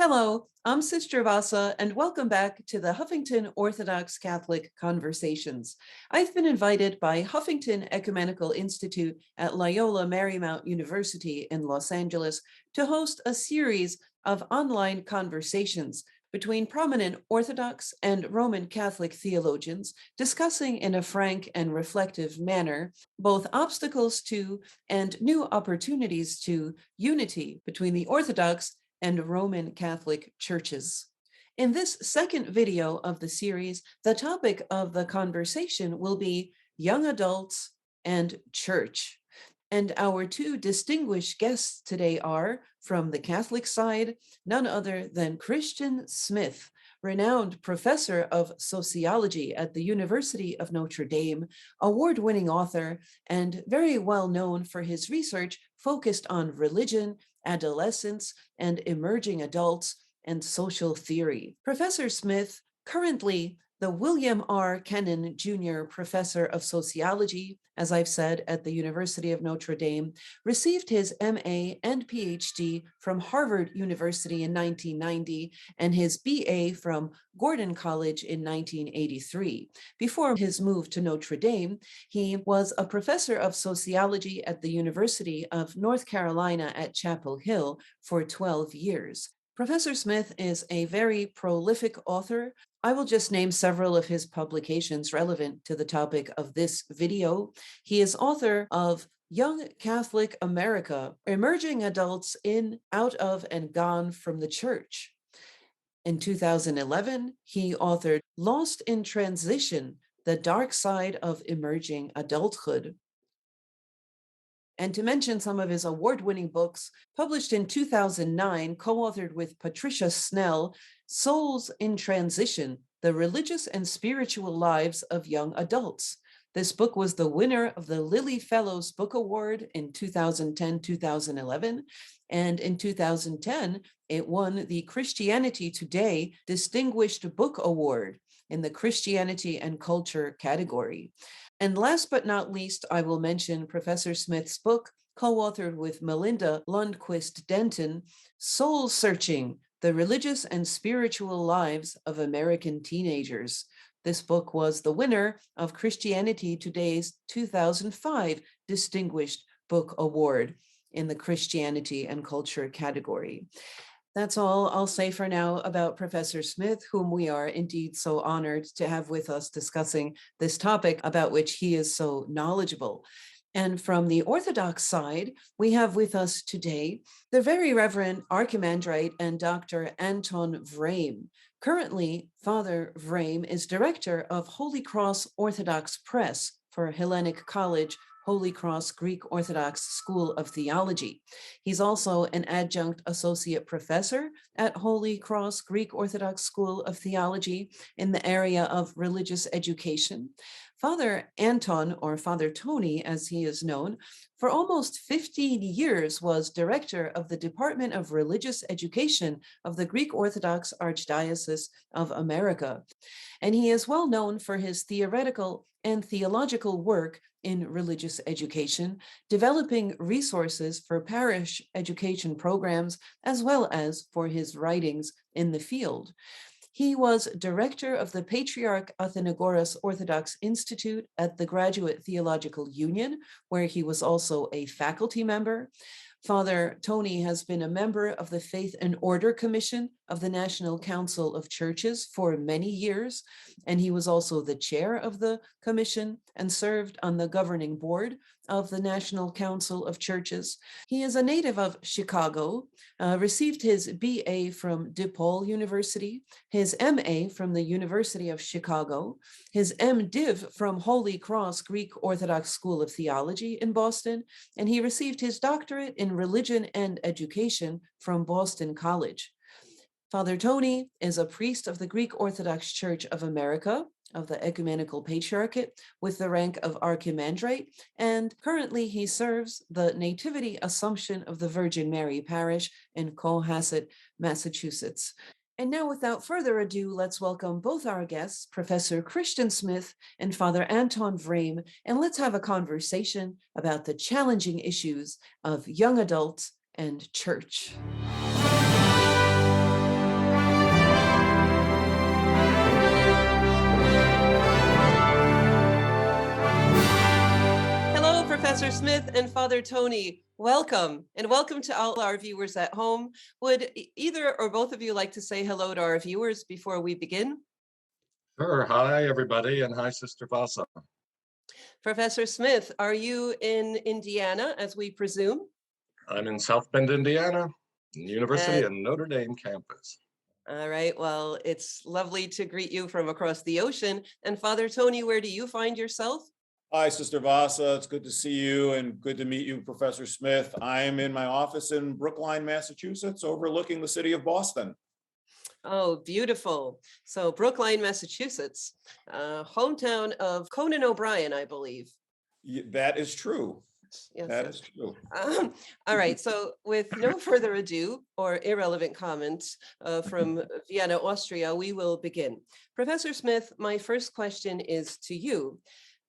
Hello, I'm Sister Vassa, and welcome back to the Huffington Orthodox-Catholic Conversations. I've been invited by Huffington Ecumenical Institute at Loyola Marymount University in Los Angeles to host a series of online conversations between prominent Orthodox and Roman Catholic theologians, discussing in a frank and reflective manner both obstacles to and new opportunities to unity between the Orthodox and Roman Catholic churches. In this second video of the series, the topic of the conversation will be young adults and church. And our two distinguished guests today are, from the Catholic side, none other than Christian Smith, renowned professor of sociology at the University of Notre Dame, award-winning author, and very well known for his research focused on religion, adolescence, and emerging adults, and social theory. Professor Smith, currently the William R. Kennan Jr. Professor of Sociology, as I've said, at the University of Notre Dame, received his MA and PhD from Harvard University in 1990 and his BA from Gordon College in 1983. Before his move to Notre Dame, he was a professor of sociology at the University of North Carolina at Chapel Hill for 12 years. Professor Smith is a very prolific author. I will just name several of his publications relevant to the topic of this video. He is author of Young Catholic America, Emerging Adults in, Out of, and Gone from the Church. In 2011, he authored Lost in Transition, The Dark Side of Emerging Adulthood. And to mention some of his award-winning books, published in 2009, co-authored with Patricia Snell, Souls in Transition, The Religious and Spiritual Lives of Young Adults. This book was the winner of the Lilly Fellows Book Award in 2010-2011, and in 2010, it won the Christianity Today Distinguished Book Award in the Christianity and Culture category. And last but not least, I will mention Professor Smith's book, co-authored with Melinda Lundquist Denton, Soul Searching, The Religious and Spiritual Lives of American Teenagers. This book was the winner of Christianity Today's 2005 Distinguished Book Award in the Christianity and Culture category. That's all I'll say for now about Professor Smith, whom we are indeed so honored to have with us discussing this topic about which he is so knowledgeable. And from the Orthodox side, we have with us today the Very Reverend Archimandrite and Dr. Anton Vrame. Currently, Father Vrame is director of Holy Cross Orthodox Press for Hellenic College, Holy Cross Greek Orthodox School of Theology. He's also an adjunct associate professor at Holy Cross Greek Orthodox School of Theology in the area of religious education. Father Anton, or Father Tony, as he is known, for almost 15 years was director of the Department of Religious Education of the Greek Orthodox Archdiocese of America. And he is well known for his theoretical and theological work in religious education, developing resources for parish education programs, as well as for his writings in the field. He was director of the Patriarch Athenagoras Orthodox Institute at the Graduate Theological Union, where he was also a faculty member. Father Tony has been a member of the Faith and Order Commission of the National Council of Churches for many years, and he was also the chair of the commission and served on the governing board of the National Council of Churches. He is a native of Chicago, received his BA from DePaul University, his MA from the University of Chicago, his MDiv from Holy Cross Greek Orthodox School of Theology in Boston, and he received his doctorate in religion and education from Boston College. Father Tony is a priest of the Greek Orthodox Church of America, of the Ecumenical Patriarchate, with the rank of Archimandrite, and currently he serves the Nativity Assumption of the Virgin Mary Parish in Cohasset, Massachusetts. And now, without further ado, let's welcome both our guests, Professor Christian Smith and Father Anton Vrame, and let's have a conversation about the challenging issues of young adults and church. Professor Smith and Father Tony, welcome, and welcome to all our viewers at home. Would either or both of you like to say hello to our viewers before we begin? Sure. Hi, everybody, and hi, Sister Vassa. Professor Smith, are you in Indiana, as we presume? I'm in South Bend, Indiana, University And of Notre Dame campus. all right, well, it's lovely to greet you from across the ocean. And Father Tony, where do you find yourself? Hi, Sister Vassa. It's good to see you and good to meet you, Professor Smith. I am in my office in Brookline, Massachusetts, overlooking the city of Boston. Oh, beautiful. So Brookline, Massachusetts, hometown of Conan O'Brien, I believe. That is true. Yes, That yes. is true. All right. So, with no further ado or irrelevant comments from Vienna, Austria, we will begin. Professor Smith, my first question is to you.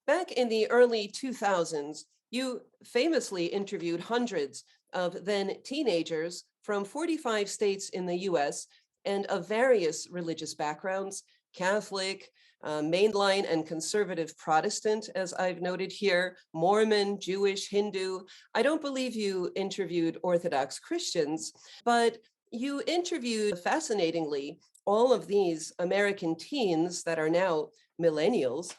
Back in the early 2000s, you famously interviewed hundreds of then teenagers from 45 states in the US and of various religious backgrounds, Catholic, mainline and conservative Protestant, as I've noted here, Mormon, Jewish, Hindu. I don't believe you interviewed Orthodox Christians, but you interviewed, fascinatingly, all of these American teens that are now millennials,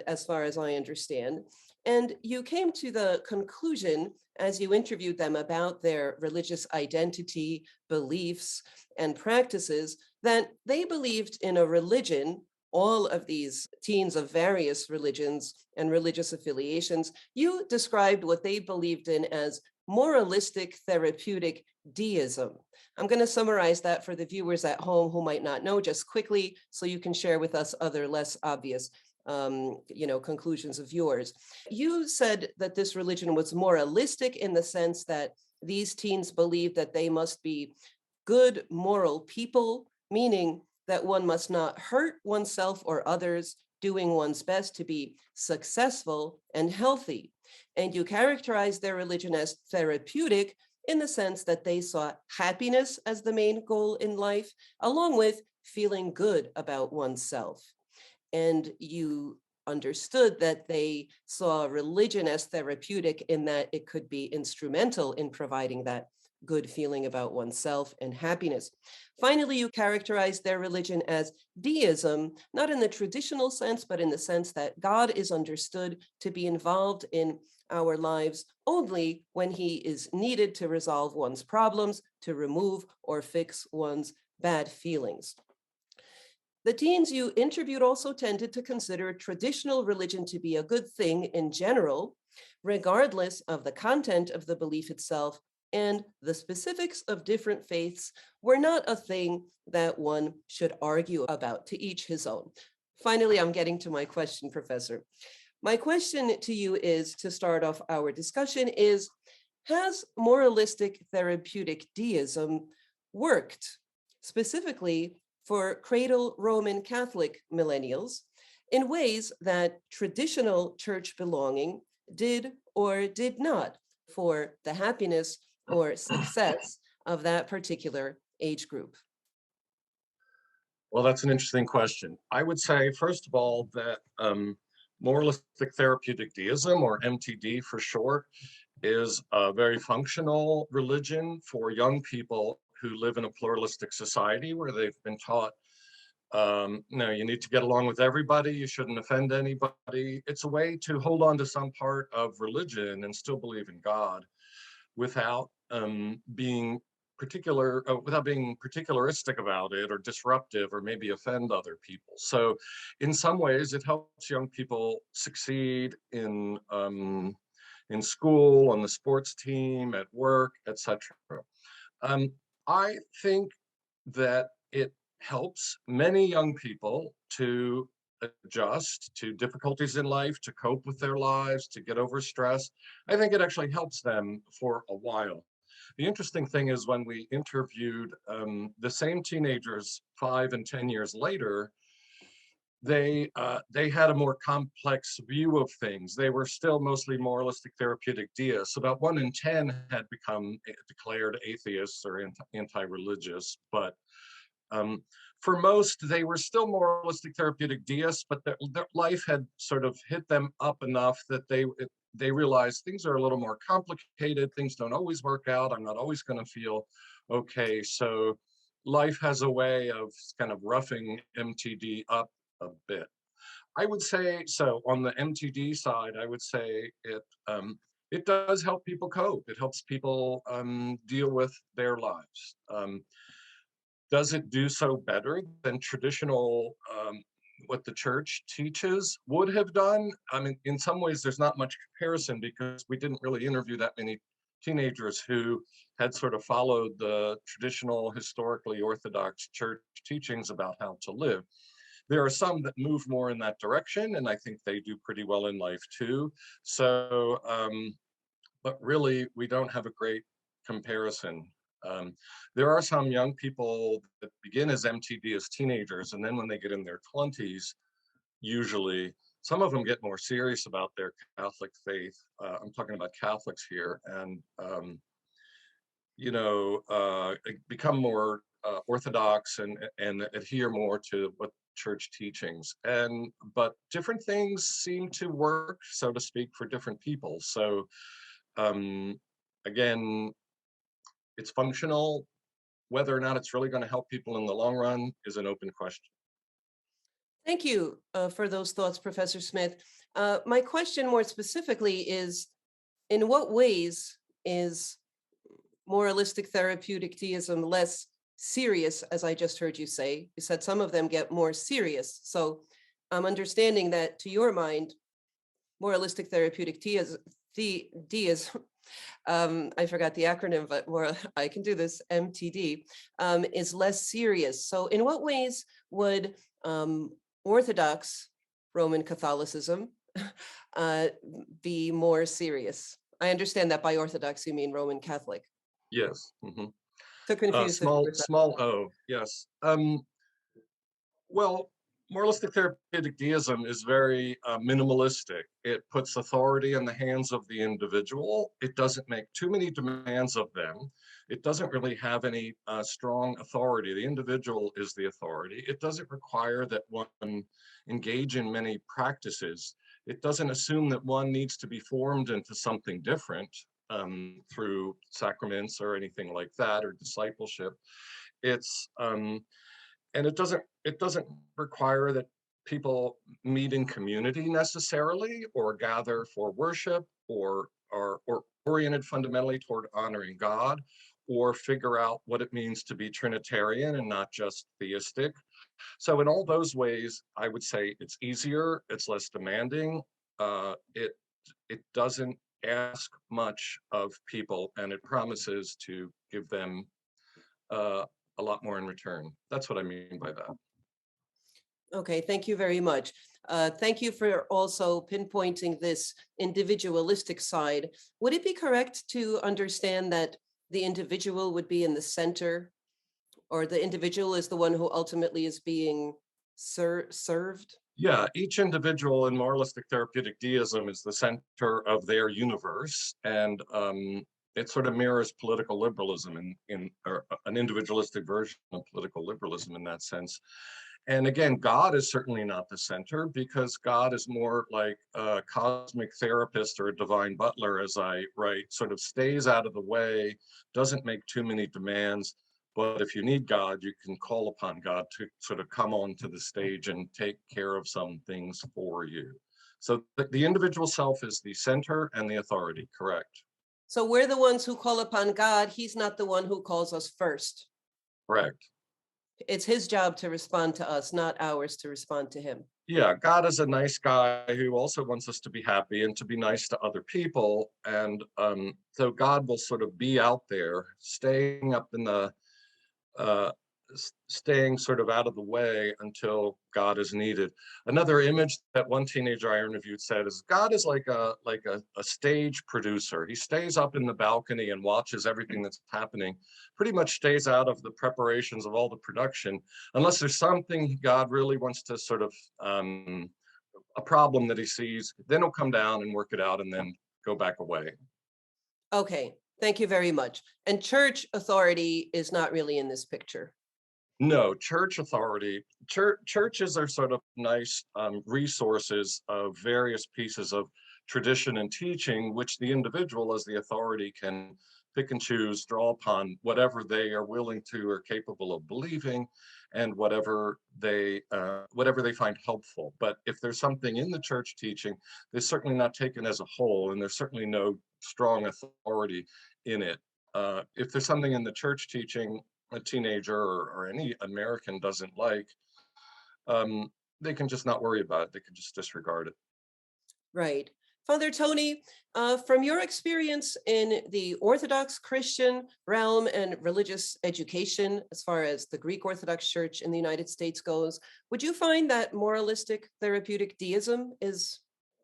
as far as I understand. And you came to the conclusion, as you interviewed them about their religious identity, beliefs, and practices, that they believed in a religion. All of these teens of various religions and religious affiliations, you described what they believed in as moralistic therapeutic deism. I'm going to summarize that for the viewers at home who might not know just quickly, so you can share with us other less obvious conclusions of yours. You said that this religion was moralistic in the sense that these teens believed that they must be good moral people, meaning that one must not hurt oneself or others, doing one's best to be successful and healthy. And you characterize their religion as therapeutic in the sense that they saw happiness as the main goal in life, along with feeling good about oneself. And you understood that they saw religion as therapeutic in that it could be instrumental in providing that good feeling about oneself and happiness. Finally, you characterize their religion as deism, not in the traditional sense, but in the sense that God is understood to be involved in our lives only when he is needed to resolve one's problems, to remove or fix one's bad feelings. The teens you interviewed also tended to consider traditional religion to be a good thing in general, regardless of the content of the belief itself, and the specifics of different faiths were not a thing that one should argue about, to each his own. Finally, I'm getting to my question, Professor. My question to you is, to start off our discussion, is, has moralistic therapeutic deism worked, specifically for cradle Roman Catholic millennials, in ways that traditional church belonging did or did not for the happiness or success of that particular age group? Well, that's an interesting question. I would say, first of all, that moralistic therapeutic deism, or MTD for short, is a very functional religion for young people who live in a pluralistic society where they've been taught, no, you need to get along with everybody, you shouldn't offend anybody. It's a way to hold on to some part of religion and still believe in God without being without being particularistic about it or disruptive or maybe offend other people. So in some ways it helps young people succeed in school, on the sports team, at work, etc. I think that it helps many young people to adjust to difficulties in life, to cope with their lives, to get over stress. I think it actually helps them for a while. The interesting thing is, when we interviewed the same teenagers 5 and 10 years later, they had a more complex view of things. They were still mostly moralistic therapeutic deists. About 1 in 10 had become declared atheists or anti-religious, but for most, they were still moralistic therapeutic deists, but their life had sort of hit them up enough that they realize things are a little more complicated. Things don't always work out. I'm not always going to feel okay. So life has a way of kind of roughing MTD up a bit. I would say, so on the MTD side, I would say it does help people cope. It helps people deal with their lives. Does it do so better than traditional what the church teaches would have done? I mean, in some ways, there's not much comparison because we didn't really interview that many teenagers who had sort of followed the traditional, historically Orthodox church teachings about how to live. There are some that move more in that direction, and I think they do pretty well in life too. So, but really, we don't have a great comparison. There are some young people that begin as MTD as teenagers, and then when they get in their 20s, usually some of them get more serious about their Catholic faith. I'm talking about Catholics here, and become more Orthodox and adhere more to what church teachings. But different things seem to work, so to speak, for different people. So again, it's functional. Whether or not it's really going to help people in the long run is an open question. Thank you for those thoughts, Professor Smith. My question more specifically is, in what ways is moralistic therapeutic deism less serious, as I just heard you say? You said some of them get more serious. So I'm understanding that, to your mind, moralistic therapeutic deism, I forgot the acronym, but I can do this, MTD, is less serious. So in what ways would Orthodox Roman Catholicism be more serious? I understand that by Orthodox you mean Roman Catholic. Yes. Mm-hmm. To confuse small O, yes. Well, moralistic therapeutic deism is very minimalistic. It puts authority in the hands of the individual. It doesn't make too many demands of them. It doesn't really have any strong authority. The individual is the authority. It doesn't require that one engage in many practices. It doesn't assume that one needs to be formed into something different through sacraments or anything like that, or discipleship. It's and it doesn't require that people meet in community necessarily, or gather for worship, or oriented fundamentally toward honoring God, or figure out what it means to be Trinitarian and not just theistic. So in all those ways, I would say it's easier, it's less demanding, it doesn't ask much of people, and it promises to give them a lot more in return. That's what I mean by that. Okay, thank you very much. Thank you for also pinpointing this individualistic side. Would it be correct to understand that the individual would be in the center, or the individual is the one who ultimately is being served? Yeah, each individual in moralistic therapeutic deism is the center of their universe, and it sort of mirrors political liberalism or an individualistic version of political liberalism in that sense. And again, God is certainly not the center, because God is more like a cosmic therapist or a divine butler, as I write, sort of stays out of the way, doesn't make too many demands. But if you need God, you can call upon God to sort of come onto the stage and take care of some things for you. So the individual self is the center and the authority, correct? So we're the ones who call upon God. He's not the one who calls us first. Correct. It's his job to respond to us, not ours to respond to him. Yeah, God is a nice guy who also wants us to be happy and to be nice to other people. And so God will sort of be out there, staying up in the staying sort of out of the way until God is needed. Another image that one teenager I interviewed said is God is like a stage producer. He stays up in the balcony and watches everything that's happening, pretty much stays out of the preparations of all the production, unless there's something God really wants to sort of a problem that he sees, then he'll come down and work it out and then go back away. Okay, thank you very much. And church authority is not really in this picture. No, church authority, churches are sort of nice resources of various pieces of tradition and teaching, which the individual as the authority can pick and choose, draw upon whatever they are willing to or capable of believing, and whatever they find helpful. But if there's something in the church teaching, they're certainly not taken as a whole, and there's certainly no strong authority in it. If there's something in the church teaching a teenager or any American doesn't like, they can just not worry about it. They can just disregard it. Right. Father Tony, from your experience in the Orthodox Christian realm and religious education, as far as the Greek Orthodox Church in the United States goes, would you find that moralistic therapeutic deism is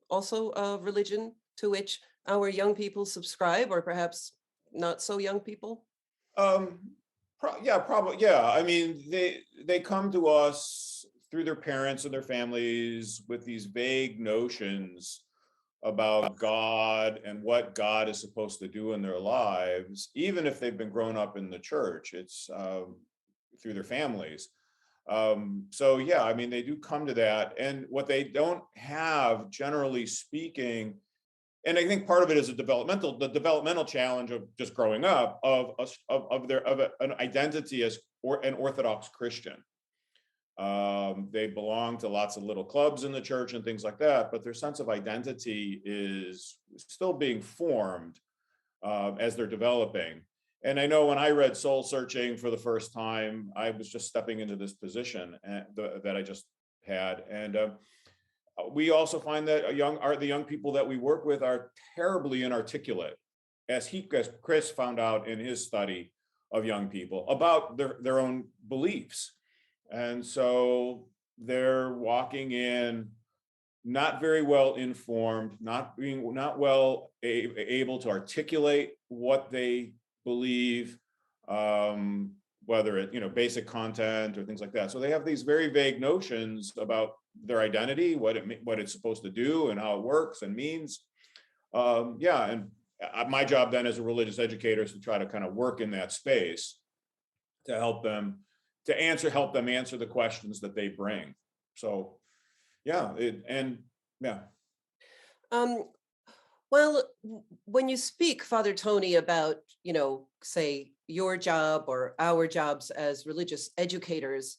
also a religion to which our young people subscribe, or perhaps not so young people? Um, yeah, probably. Yeah, I mean, they come to us through their parents and their families with these vague notions about God and what God is supposed to do in their lives, even if they've been grown up in the church. It's through their families. So yeah, I mean, they do come to that, and what they don't have, generally speaking, and I think part of it is the developmental challenge of just growing up of an identity as an Orthodox Christian. They belong to lots of little clubs in the church and things like that, but their sense of identity is still being formed as they're developing. And I know when I read Soul Searching for the first time, I was just stepping into this position that I just had, and we also find that the young people that we work with are terribly inarticulate, as Chris found out in his study of young people about their own beliefs. And so they're walking in not very well informed, not well able to articulate what they believe, whether it, basic content or things like that. So they have these very vague notions about their identity, what it's supposed to do and how it works and means. Yeah, and my job then as a religious educator is to try to kind of work in that space to help them answer the questions that they bring. So yeah, Um, well, when you speak, Father Tony, about, say, your job or our jobs as religious educators,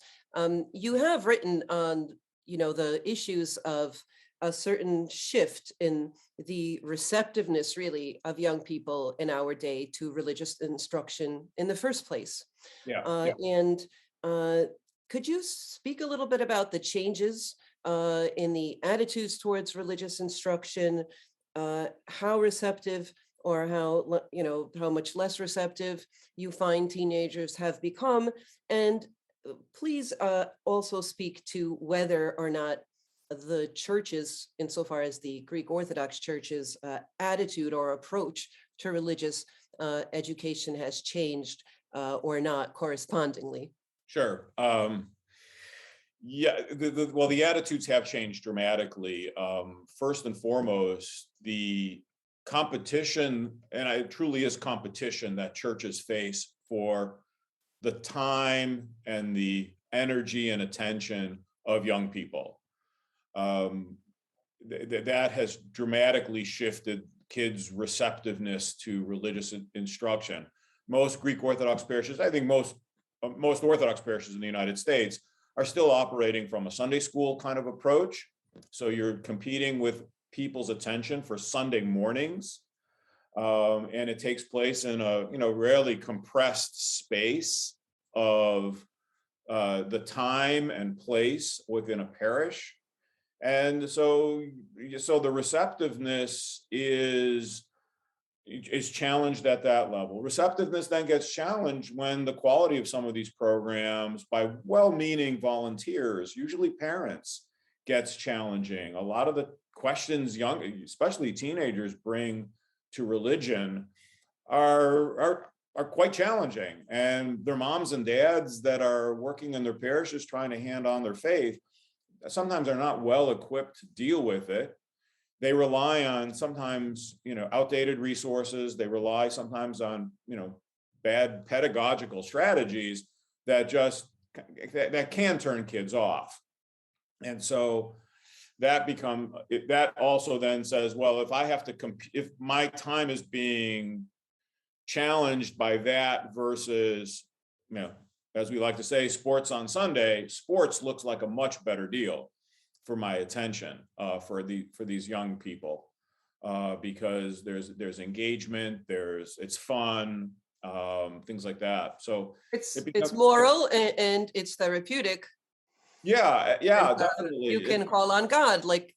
you have written on, the issues of a certain shift in the receptiveness, really, of young people in our day to religious instruction in the first place. yeah. And could you speak a little bit about the changes in the attitudes towards religious instruction, how receptive or how much less receptive you find teenagers have become, and please also speak to whether or not the churches, insofar as the Greek Orthodox Church's attitude or approach to religious education has changed or not correspondingly. Sure. Yeah, the attitudes have changed dramatically. First and foremost, the competition, and it truly is competition that churches face for the time and the energy and attention of young people. That has dramatically shifted kids' receptiveness to religious instruction. Most Greek Orthodox parishes, I think most Orthodox parishes in the United States, are still operating from a Sunday school kind of approach. So you're competing with people's attention for Sunday mornings. And it takes place in a rarely compressed space of the time and place within a parish. And so the receptiveness is challenged at that level. Receptiveness then gets challenged when the quality of some of these programs by well-meaning volunteers, usually parents, gets challenging. A lot of the questions especially teenagers, bring to religion are quite challenging, and their moms and dads that are working in their parishes trying to hand on their faith sometimes are not well equipped to deal with it. They rely on sometimes, outdated resources. They rely sometimes on, bad pedagogical strategies that just that can turn kids off. And so that also then says, well, if I have to if my time is being challenged by that versus, as we like to say, sports on Sunday, sports looks like a much better deal for my attention for these young people, because there's engagement, it's fun, things like that. So it's moral and it's therapeutic. Yeah, And, definitely. you can call on God, like,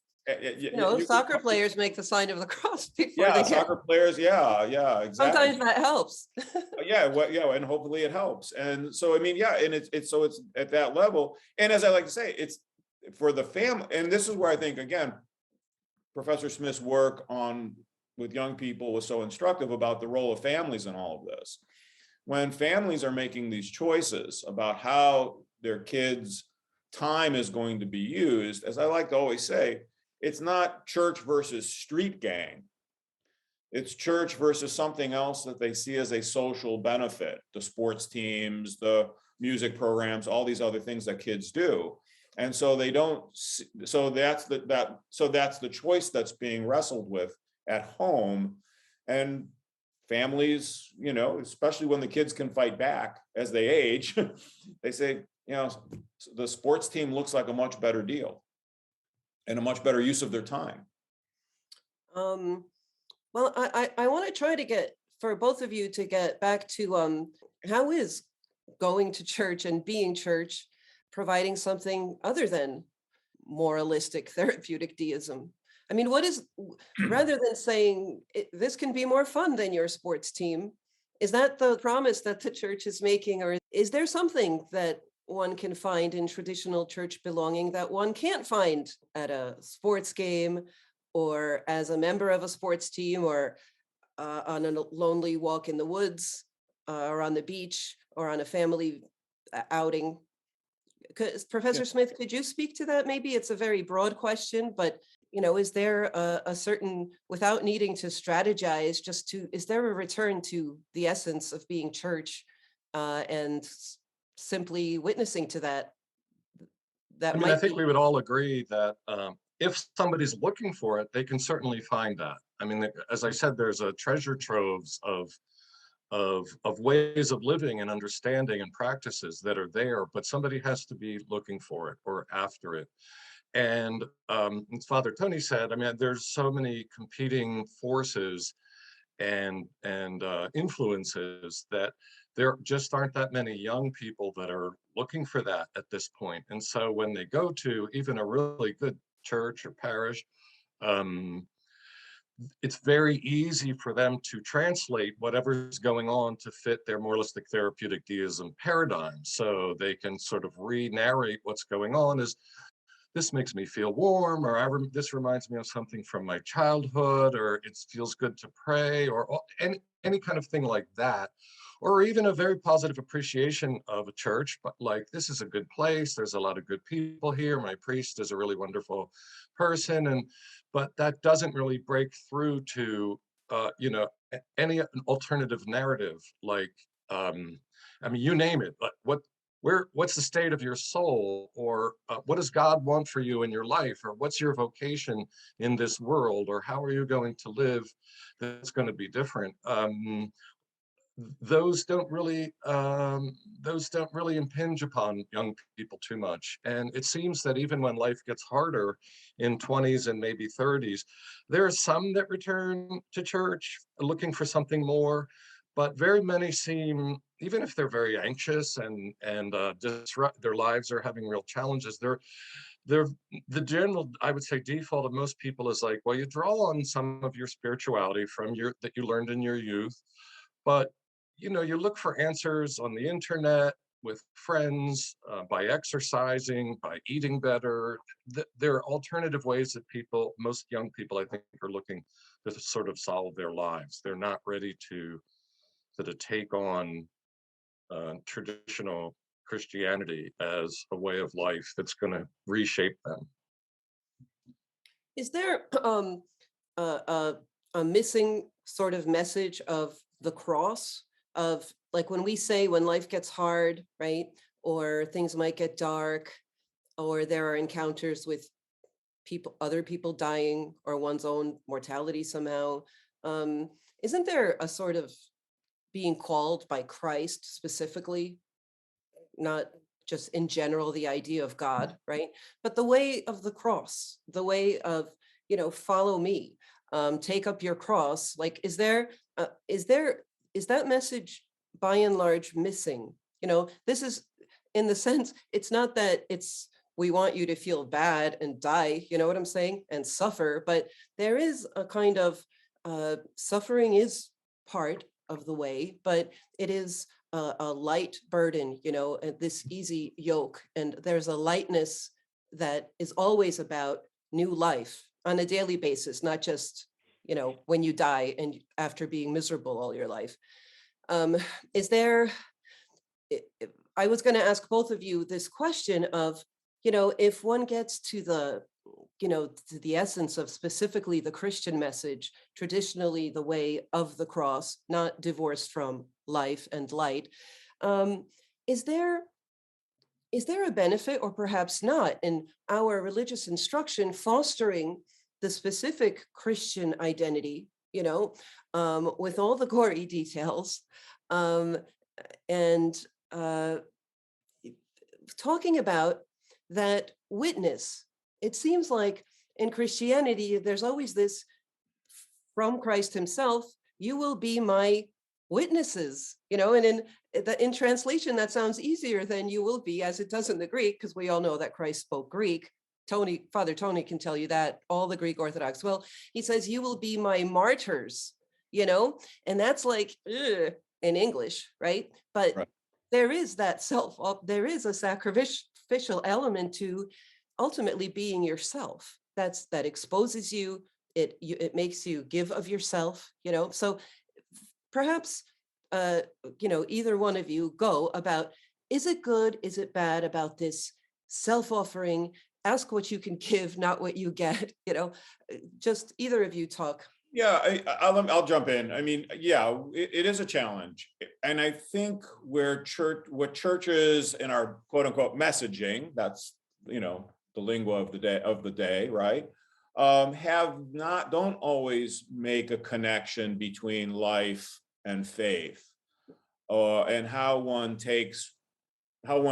soccer can, players make the sign of the cross before they soccer players. Yeah, exactly. Sometimes that helps. And hopefully it helps. And so, and it's at that level. And as I like to say, it's for the family. And this is where I think, again, Professor Smith's work with young people was so instructive about the role of families in all of this. When families are making these choices about how their kids' time is going to be used, as I like to always say, it's not church versus street gang. It's church versus something else that they see as a social benefit, the sports teams, the music programs, all these other things that kids do. And so they don't, so that's the choice that's being wrestled with at home. And families, especially when the kids can fight back as they age, they say, the sports team looks like a much better deal and a much better use of their time. Well, I want to try to get, for both of you, to get back to how is going to church and being church providing something other than moralistic therapeutic deism? I mean, what is, rather than saying this can be more fun than your sports team, is that the promise that the church is making? Or is there something that one can find in traditional church belonging that one can't find at a sports game or as a member of a sports team or on a lonely walk in the woods or on the beach or on a family outing? Professor Smith, could you speak to that? Maybe it's a very broad question, but is there a certain, without needing to strategize, is there a return to the essence of being church and simply witnessing to that? I think we would all agree that if somebody's looking for it, they can certainly find that. I mean, as I said, there's a treasure troves of ways of living and understanding and practices that are there, but somebody has to be looking for it or after it. And as Father Tony said, I mean, there's so many competing forces and influences that there just aren't that many young people that are looking for that at this point. And so when they go to even a really good church or parish, it's very easy for them to translate whatever's going on to fit their moralistic therapeutic deism paradigm. So they can sort of re-narrate what's going on as, this makes me feel warm, or this reminds me of something from my childhood, or it feels good to pray, or any kind of thing like that. Or even a very positive appreciation of a church, but like, this is a good place, there's a lot of good people here, my priest is a really wonderful person, but that doesn't really break through to any alternative narrative, like I mean, you name it, but what's the state of your soul, or what does God want for you in your life, or what's your vocation in this world, or how are you going to live that's going to be different? Those don't really impinge upon young people too much. And it seems that even when life gets harder in 20s and maybe 30s, there are some that return to church looking for something more, but very many seem, even if they're very anxious and disrupt their lives or having real challenges, the general, I would say, default of most people is like, well, you draw on some of your spirituality that you learned in your youth, but you look for answers on the internet, with friends, by exercising, by eating better. There are alternative ways that most young people, I think, are looking to sort of solve their lives. They're not ready to sort of take on traditional Christianity as a way of life that's going to reshape them. Is there a missing sort of message of the cross, of like when we say when life gets hard, right? or things might get dark, or there are encounters with other people dying, or one's own mortality somehow. Isn't there a sort of being called by Christ specifically, not just in general the idea of God, right? But the way of the cross, the way of, follow me, take up your cross. Like, is that message by and large missing? This is, in the sense, it's not that we want you to feel bad and die, you know what I'm saying, and suffer, but there is a kind of suffering is part of the way, but it is a light burden, and this easy yoke. And there's a lightness that is always about new life on a daily basis, not just, when you die and after being miserable all your life. Is there, I was going to ask both of you this question of, if one gets to the, to the essence of specifically the Christian message, traditionally the way of the cross, not divorced from life and light, is there a benefit, or perhaps not, in our religious instruction fostering the specific Christian identity, with all the gory details, and talking about that witness? It seems like in Christianity, there's always this from Christ himself, you will be my witnesses, and in translation, that sounds easier than you will be, as it does in the Greek, because we all know that Christ spoke Greek. Father Tony can tell you that, all the Greek Orthodox. Well, he says, you will be my martyrs, and that's like, ugh, in English, right? But right. There is that there is a sacrificial element to ultimately being yourself. That exposes you. It makes you give of yourself, so perhaps, either one of you go about, is it good? Is it bad about this self-offering? Ask what you can give, not what you get, just either of you talk. Yeah, I'll jump in. I mean, yeah, it is a challenge. And I think what churches in our quote unquote messaging, that's, the lingua of the day, right? Don't always make a connection between life and faith, and how one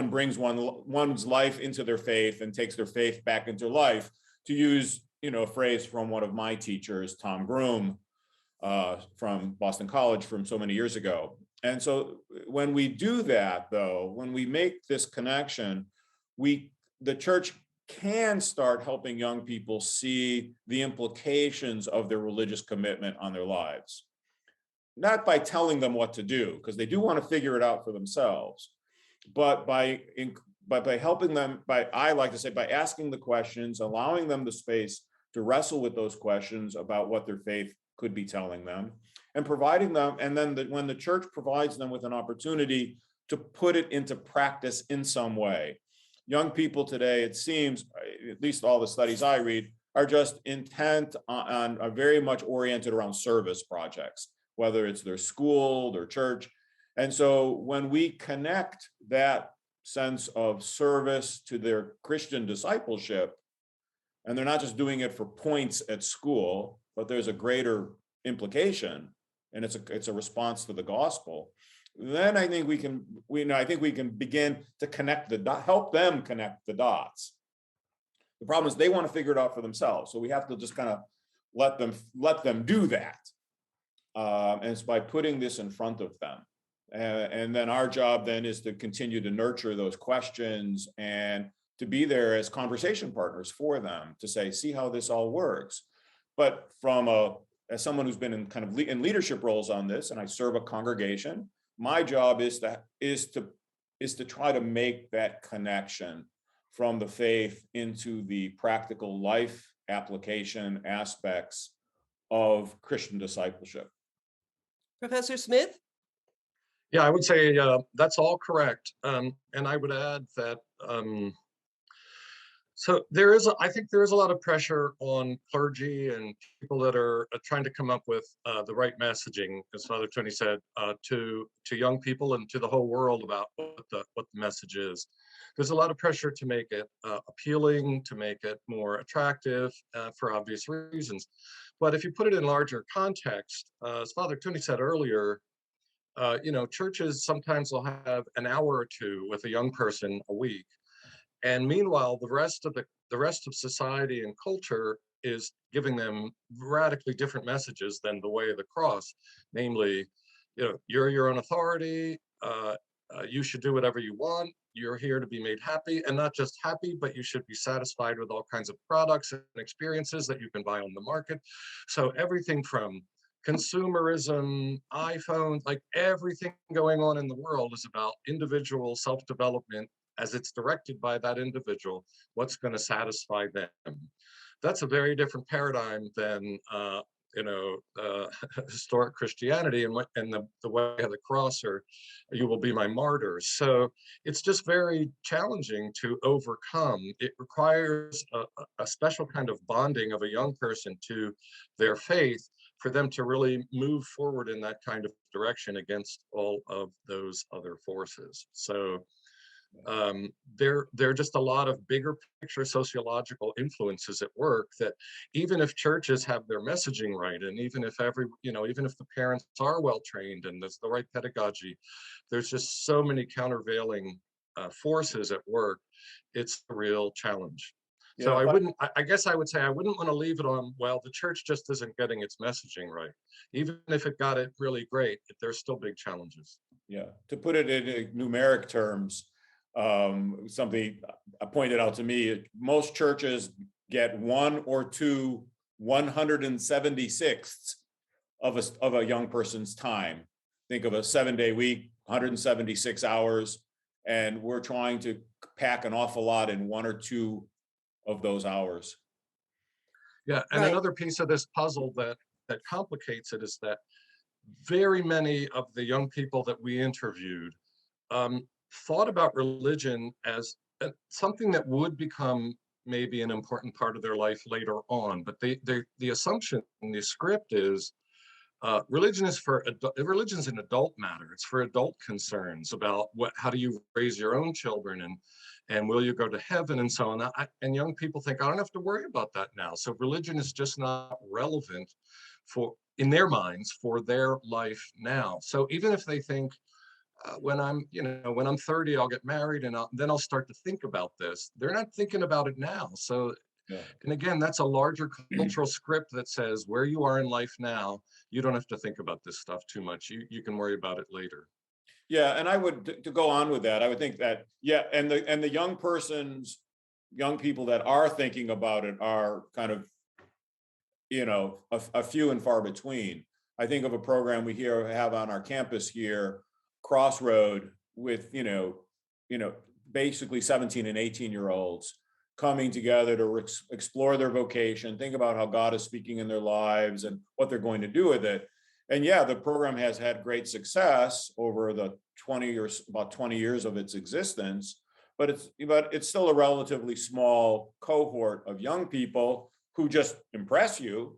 brings one's life into their faith and takes their faith back into life, to use, a phrase from one of my teachers, Tom Vrame, from Boston College from so many years ago. And so when we do that, though, when we make this connection, the church can start helping young people see the implications of their religious commitment on their lives. Not by telling them what to do, because they do want to figure it out for themselves, but by helping them, I like to say, by asking the questions, allowing them the space to wrestle with those questions about what their faith could be telling them, and providing them, and then when the church provides them with an opportunity to put it into practice in some way. Young people today, it seems, at least all the studies I read, are just intent on are very much oriented around service projects, whether it's their school, their church. And so when we connect that sense of service to their Christian discipleship, and they're not just doing it for points at school, but there's a greater implication, and it's a response to the gospel, then I think we can begin to help them connect the dots. The problem is they want to figure it out for themselves, so we have to just kind of let them do that, and it's by putting this in front of them, and then our job then is to continue to nurture those questions and to be there as conversation partners for them, to say, see how this all works. But as someone who's been in leadership roles on this, and I serve a congregation, my job is to try to make that connection from the faith into the practical life application aspects of Christian discipleship. Professor Smith? Yeah, I would say that's all correct. And I would add that So I think there is a lot of pressure on clergy and people that are trying to come up with the right messaging, as Father Tony said, to young people and to the whole world about what the message is. There's a lot of pressure to make it appealing, to make it more attractive for obvious reasons. But if you put it in larger context, as Father Tony said earlier, churches sometimes will have an hour or two with a young person a week. And meanwhile, the rest of society and culture is giving them radically different messages than the way of the cross, namely, you're your own authority. You should do whatever you want. You're here to be made happy, and not just happy, but you should be satisfied with all kinds of products and experiences that you can buy on the market. So everything from consumerism, iPhones, like everything going on in the world is about individual self-development as it's directed by that individual, what's going to satisfy them. That's a very different paradigm than historic Christianity and the way of the cross, or you will be my martyr. So it's just very challenging to overcome. It requires a special kind of bonding of a young person to their faith for them to really move forward in that kind of direction against all of those other forces. So there are just a lot of bigger picture sociological influences at work that even if churches have their messaging right, and even if even if the parents are well trained and there's the right pedagogy, there's just so many countervailing forces at work. It's a real challenge. So I guess I would say I wouldn't want to leave it on, well, the church just isn't getting its messaging right. Even if it got it really great, there's still big challenges. Yeah, to put it in numeric terms, something pointed out to me, most churches get 1 or 2 176ths of a young person's time. Think of a 7-day week, 176 hours, and we're trying to pack an awful lot in 1 or 2 of those hours. Yeah, and another piece of this puzzle that complicates it is that very many of the young people that we interviewed thought about religion as something that would become maybe an important part of their life later on. But the assumption in the script is religion's an adult matter. It's for adult concerns about how do you raise your own children, and will you go to heaven, and so on. And young people think, I don't have to worry about that now. So religion is just not relevant in their minds for their life now. So even if they think, when I'm 30, I'll get married, and then I'll start to think about this, they're not thinking about it now. So, and again, that's a larger cultural script that says where you are in life now, you don't have to think about this stuff too much. You can worry about it later. Yeah, and I would, to go on with that, I would think that, and the young people that are thinking about it are kind of, a few and far between. I think of a program we have on our campus here, Crossroad, with basically 17 and 18-year-olds coming together to explore their vocation, think about how God is speaking in their lives and what they're going to do with it. And the program has had great success over the about 20 years of its existence, but it's still a relatively small cohort of young people who just impress you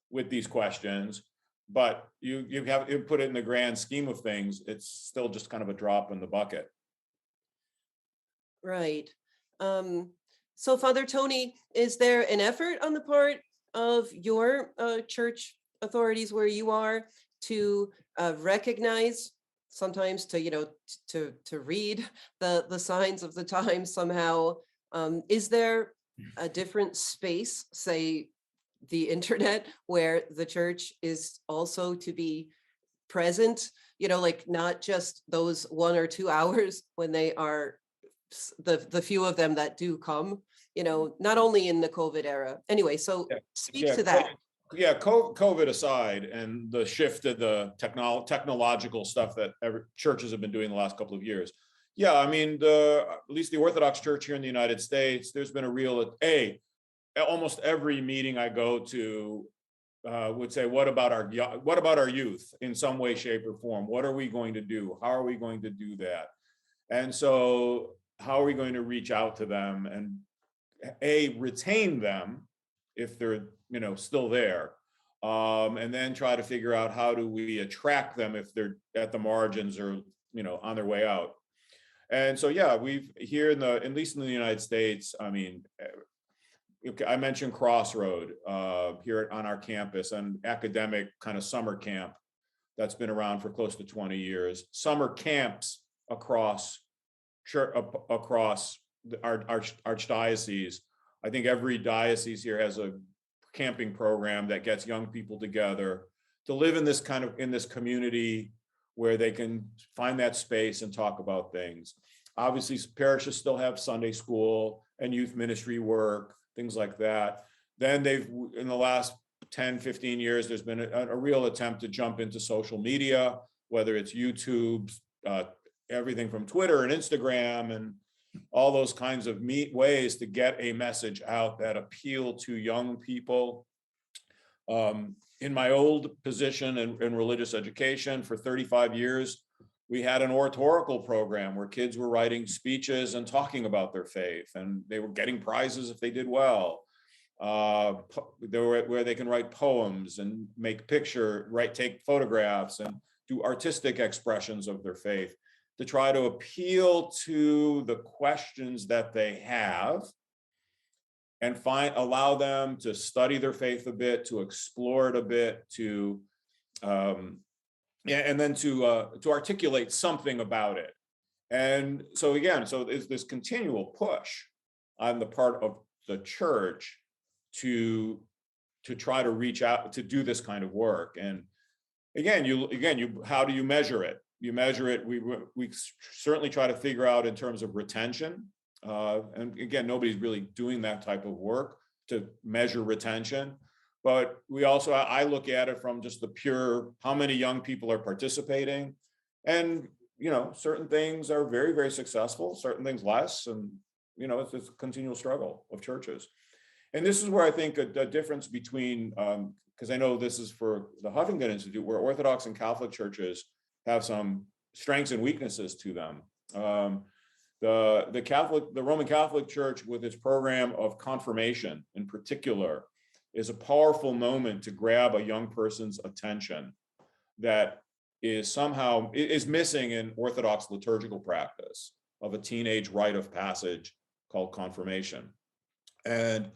with these questions. But you put it in the grand scheme of things, it's still just kind of a drop in the bucket. Right. So Father Tony, is there an effort on the part of your church authorities where you are to recognize, sometimes to read the signs of the times somehow? Is there a different space, say the internet, where the church is also to be present, like not just those 1 or 2 hours when they are the few of them that do come, not only in the COVID era. Anyway, so speak to that. Yeah, COVID aside, and the shift to the technological stuff that churches have been doing the last couple of years. Yeah, I mean, at least the Orthodox Church here in the United States, there's been a real almost every meeting I go to would say, what about our youth in some way, shape, or form? What are we going to do? How are we going to do that? And so how are we going to reach out to them? And retain them if they're, still there, and then try to figure out how do we attract them if they're at the margins or, on their way out. And so, yeah, we've here at least in the United States, I mean, I mentioned Crossroad here on our campus, an academic kind of summer camp that's been around for close to 20 years. Summer camps across our archdiocese. I think every diocese here has a camping program that gets young people together to live in this community where they can find that space and talk about things. Obviously, parishes still have Sunday school and youth ministry work, things like that. Then in the last 10, 15 years, there's been a real attempt to jump into social media, whether it's YouTube, everything from Twitter and Instagram and all those kinds of ways to get a message out that appeal to young people. In my old position in religious education for 35 years, we had an oratorical program where kids were writing speeches and talking about their faith, and they were getting prizes if they did well. Where they can write poems and take photographs and do artistic expressions of their faith to try to appeal to the questions that they have and allow them to study their faith a bit, to explore it a bit, and then to articulate something about it. And so again, there's this continual push on the part of the church to try to reach out to do this kind of work. And how do you measure it? You measure it. We certainly try to figure out in terms of retention. And again, nobody's really doing that type of work to measure retention. But I look at it from just the pure, how many young people are participating. And, certain things are very, very successful, certain things less. And, it's a continual struggle of churches. And this is where I think a difference between, because I know this is for the Huffington Institute, where Orthodox and Catholic churches have some strengths and weaknesses to them. The Roman Catholic Church, with its program of confirmation in particular, is a powerful moment to grab a young person's attention that is missing in Orthodox liturgical practice of a teenage rite of passage called confirmation. And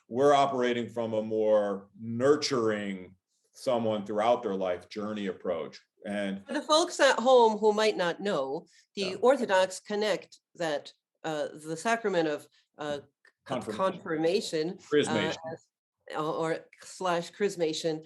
we're operating from a more nurturing someone throughout their life journey approach. And for the folks at home who might not know, the Orthodox connect that the sacrament of confirmation or /chrismation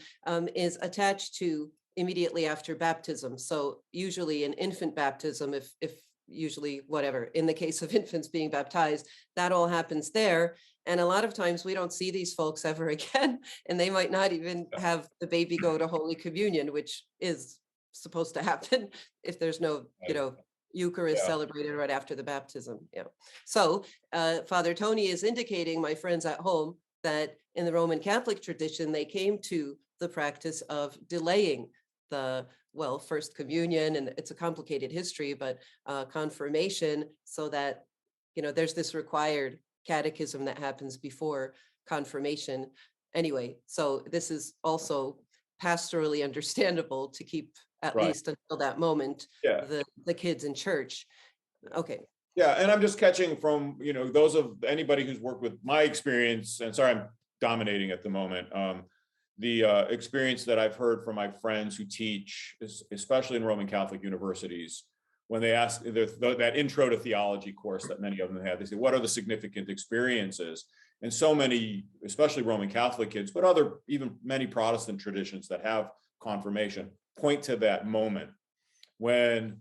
is attached to immediately after baptism. So usually in infant baptism, if usually whatever, in the case of infants being baptized, that all happens there. And a lot of times we don't see these folks ever again, and they might not even have the baby go to Holy Communion, which is supposed to happen if there's no, Eucharist celebrated right after the baptism. Yeah. So Father Tony is indicating, my friends at home, that in the Roman Catholic tradition, they came to the practice of delaying the First Communion, and it's a complicated history, but confirmation, so that, there's this required catechism that happens before confirmation. Anyway, so this is also pastorally understandable to keep, at least until that moment, the kids in church. Okay. Yeah, and I'm just catching from, those of anybody who's worked with my experience, and sorry, I'm dominating at the moment, the experience that I've heard from my friends who teach, especially in Roman Catholic universities, when they ask that intro to theology course that many of them have, they say, what are the significant experiences? And so many, especially Roman Catholic kids, but even many Protestant traditions that have confirmation, point to that moment when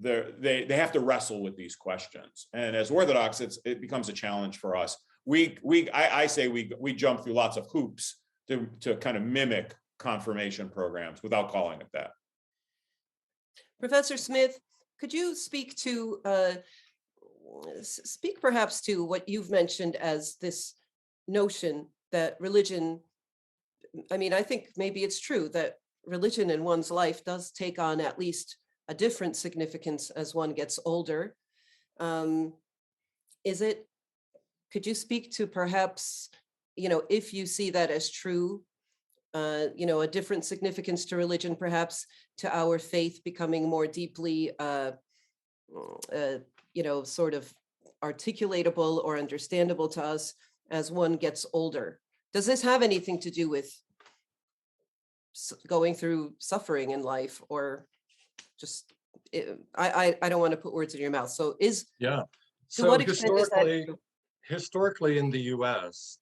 they have to wrestle with these questions. And as Orthodox, it becomes a challenge for us. I say we jump through lots of hoops to kind of mimic confirmation programs without calling it that. Professor Smith, could you speak perhaps to what you've mentioned as this notion that religion, I think maybe it's true that religion in one's life does take on at least a different significance as one gets older. Is it Could you speak to perhaps, if you see that as true, a different significance to religion, perhaps to our faith becoming more deeply, sort of articulatable or understandable to us as one gets older? Does this have anything to do with going through suffering in life, or just, I don't want to put words in your mouth. So Yeah. to So what extent is that true? historically in the US,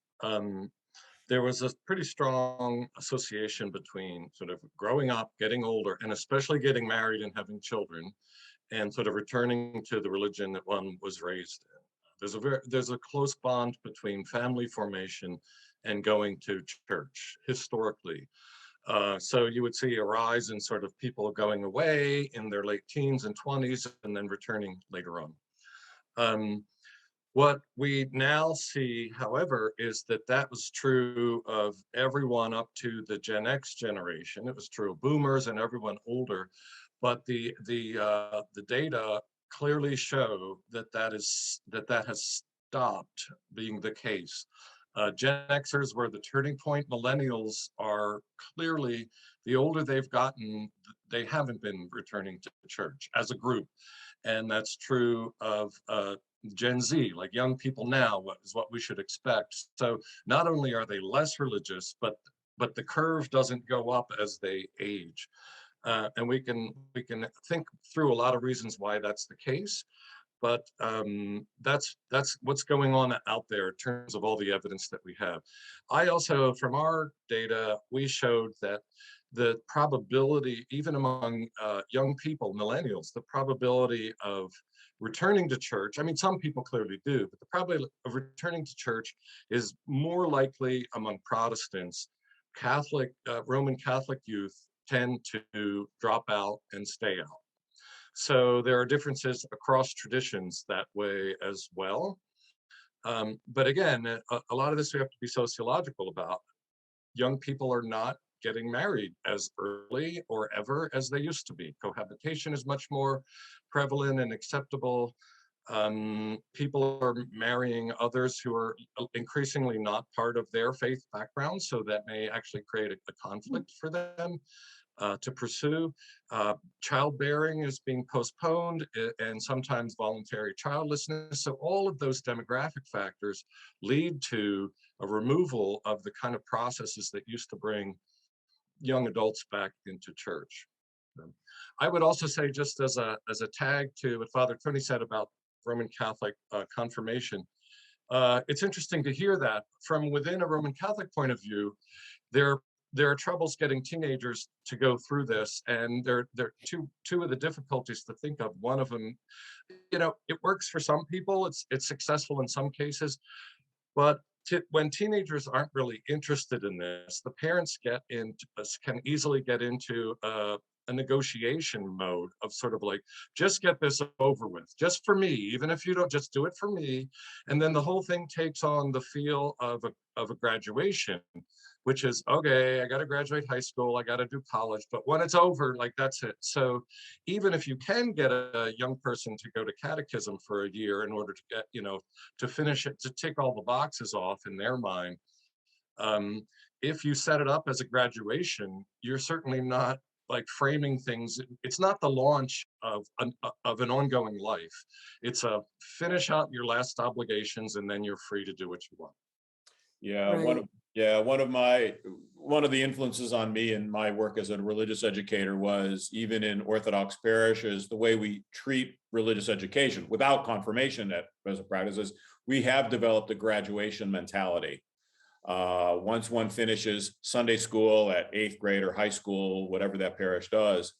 there was a pretty strong association between sort of growing up, getting older, and especially getting married and having children, and sort of returning to the religion that one was raised in. There's a close bond between family formation and going to church historically. So you would see a rise in sort of people going away in their late teens and 20s and then returning later on. What we now see, however, is that that was true of everyone up to the Gen X generation. It was true of boomers and everyone older, but the data clearly show that that has stopped being the case. Gen Xers were the turning point. Millennials are clearly, the older they've gotten, they haven't been returning to church as a group. And that's true of Gen Z, like young people now, what is what we should expect. So not only are they less religious, but the curve doesn't go up as they age. And we can think through a lot of reasons why that's the case. But that's what's going on out there in terms of all the evidence that we have. I also, from our data, we showed that the probability, even among young people, millennials, the probability of returning to church, I mean, some people clearly do, but the probability of returning to church is more likely among Protestants. Catholic, Roman Catholic youth tend to drop out and stay out. So there are differences across traditions that way as well. But again, a lot of this we have to be sociological about. Young people are not getting married as early or ever as they used to be. Cohabitation is much more prevalent and acceptable. People are marrying others who are increasingly not part of their faith background, so that may actually create a conflict for them to pursue. Childbearing is being postponed, and sometimes voluntary childlessness. So all of those demographic factors lead to a removal of the kind of processes that used to bring young adults back into church. I would also say, just as a tag to what Father Tony said about Roman Catholic confirmation, it's interesting to hear that from within a Roman Catholic point of view, there are troubles getting teenagers to go through this, and there are two of the difficulties to think of. One of them, it works for some people, it's successful in some cases, but when teenagers aren't really interested in this, the parents can easily get into a negotiation mode of sort of like, just get this over with, just for me, even if you don't, just do it for me. And then the whole thing takes on the feel of a graduation, which is, okay, I got to graduate high school, I got to do college, but when it's over, like, that's it. So even if you can get a young person to go to catechism for a year in order to get, to finish it, to tick all the boxes off in their mind, if you set it up as a graduation, you're certainly not like framing things. It's not the launch of an ongoing life. It's a finish out your last obligations, and then you're free to do what you want. Yeah, Right. one of the influences on me in my work as a religious educator was, even in Orthodox parishes, the way we treat religious education without confirmation as a practice is we have developed a graduation mentality. Once one finishes Sunday school at 8th grade or high school, whatever that parish does,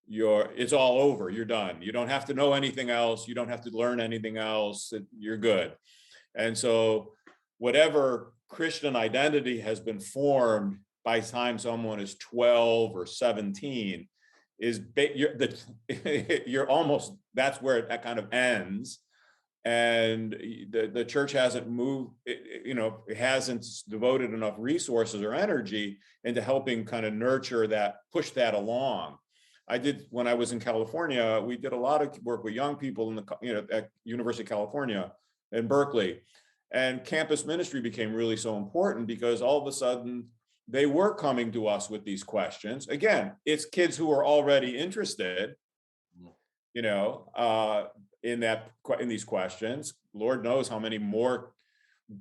it's all over. You're done. You don't have to know anything else. You don't have to learn anything else. You're good. And so whatever Christian identity has been formed by the time someone is 12 or 17 you're almost, that's where that kind of ends. And the church hasn't moved, it hasn't devoted enough resources or energy into helping kind of nurture that, push that along. When I was in California, we did a lot of work with young people at University of California in Berkeley. And campus ministry became really so important because all of a sudden they were coming to us with these questions. Again, it's kids who are already interested, you know, in these questions. Lord knows how many more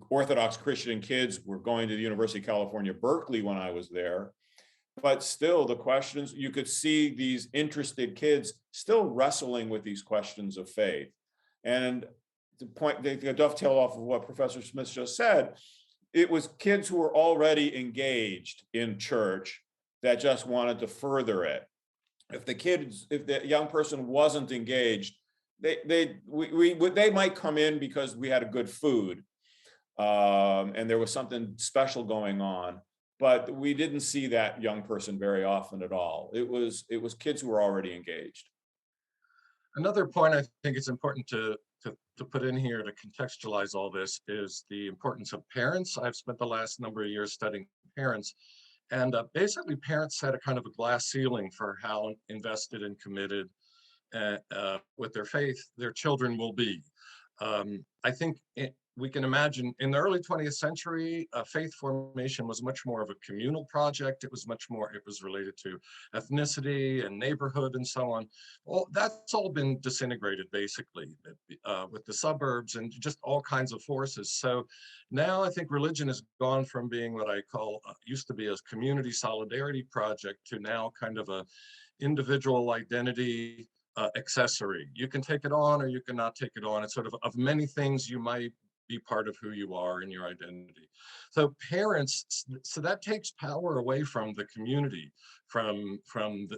Orthodox Christian kids were going to the University of California, Berkeley when I was there. But still, the questions, you could see these interested kids still wrestling with these questions of faith. And the point, they dovetail off of what Professor Smith just said, it was kids who were already engaged in church that just wanted to further it. If the young person wasn't engaged, they might come in because we had a good food, and there was something special going on. But we didn't see that young person very often at all. It was kids who were already engaged. Another point I think it's important to put in here to contextualize all this is the importance of parents. I've spent the last number of years studying parents, and basically parents set a kind of a glass ceiling for how invested and committed with their faith their children will be. I think we can imagine in the early 20th century, faith formation was much more of a communal project. It was related to ethnicity and neighborhood and so on. Well, that's all been disintegrated basically with the suburbs and just all kinds of forces. So now I think religion has gone from being what I call, used to be a community solidarity project to now kind of a individual identity accessory. You can take it on or you cannot take it on. It's sort of many things you might be part of who you are and your identity. So parents, so that takes power away from the community, from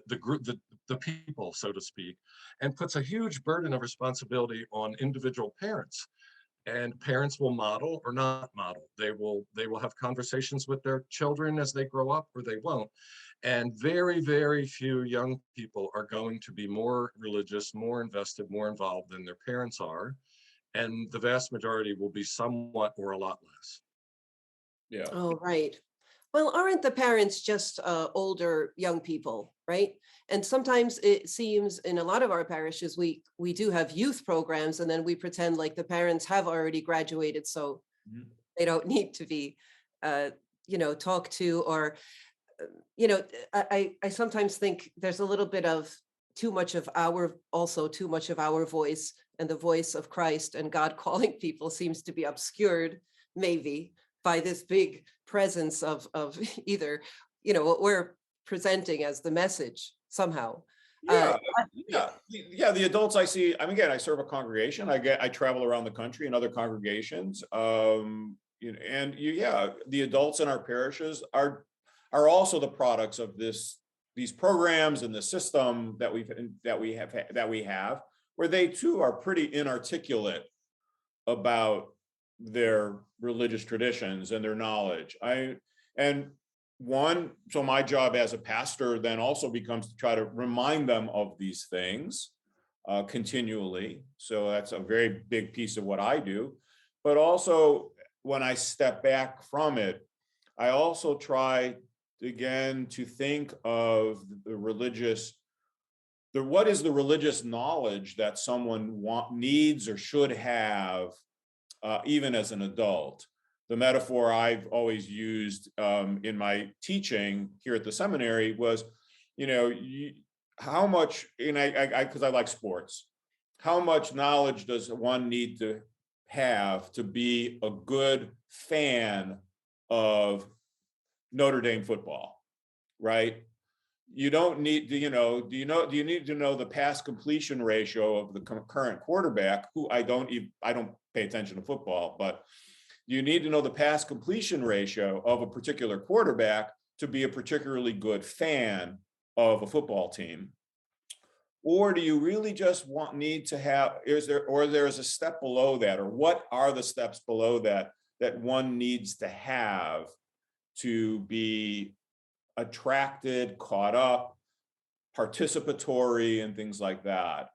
the group, the people, so to speak, and puts a huge burden of responsibility on individual parents. And parents will model or not model. They will have conversations with their children as they grow up, or they won't. And very, very few young people are going to be more religious, more invested, more involved than their parents are. And the vast majority will be somewhat or a lot less. Yeah. Oh, right. Well, aren't the parents just older young people, right? And sometimes it seems in a lot of our parishes, we do have youth programs, and then we pretend like the parents have already graduated, so they don't need to be, talked to. Or, I sometimes think there's a little bit of too much of our voice, and the voice of Christ and God calling people seems to be obscured, maybe, by this big presence of either, what we're presenting as the message somehow. Yeah. The adults I see, I mean, again, I serve a congregation. I travel around the country in other congregations. The adults in our parishes are also the products of these programs and the system that we have, where they too are pretty inarticulate about their religious traditions and their knowledge. So my job as a pastor then also becomes to try to remind them of these things continually. So that's a very big piece of what I do. But also when I step back from it, I also try again to think of what is the religious knowledge that someone needs or should have even as an adult. The metaphor I've always used in my teaching here at the seminary was, how much, because I like sports, how much knowledge does one need to have to be a good fan of Notre Dame football, right? You don't need to, do you need to know the pass completion ratio of the current quarterback, who I don't pay attention to football, but you need to know the pass completion ratio of a particular quarterback to be a particularly good fan of a football team? Or do you really just need to have, there's a step below that, or what are the steps below that one needs to have to be attracted, caught up, participatory, and things like that?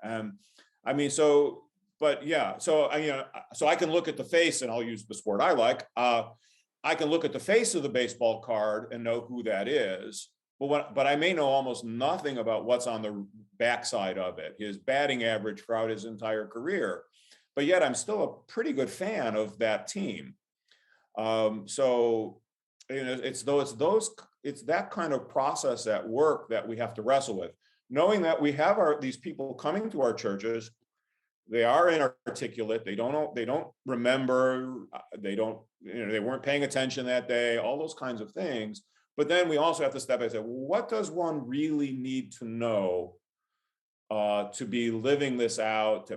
So I can look at the face, and I'll use the sport I like. I can look at the face of the baseball card and know who that is, but I may know almost nothing about what's on the backside of it, his batting average throughout his entire career. but yet I'm still a pretty good fan of that team. So, it's that kind of process at work that we have to wrestle with, knowing that we have these people coming to our churches. They are inarticulate. They don't remember. They weren't paying attention that day. All those kinds of things. But then we also have to step back and say, what does one really need to know to be living this out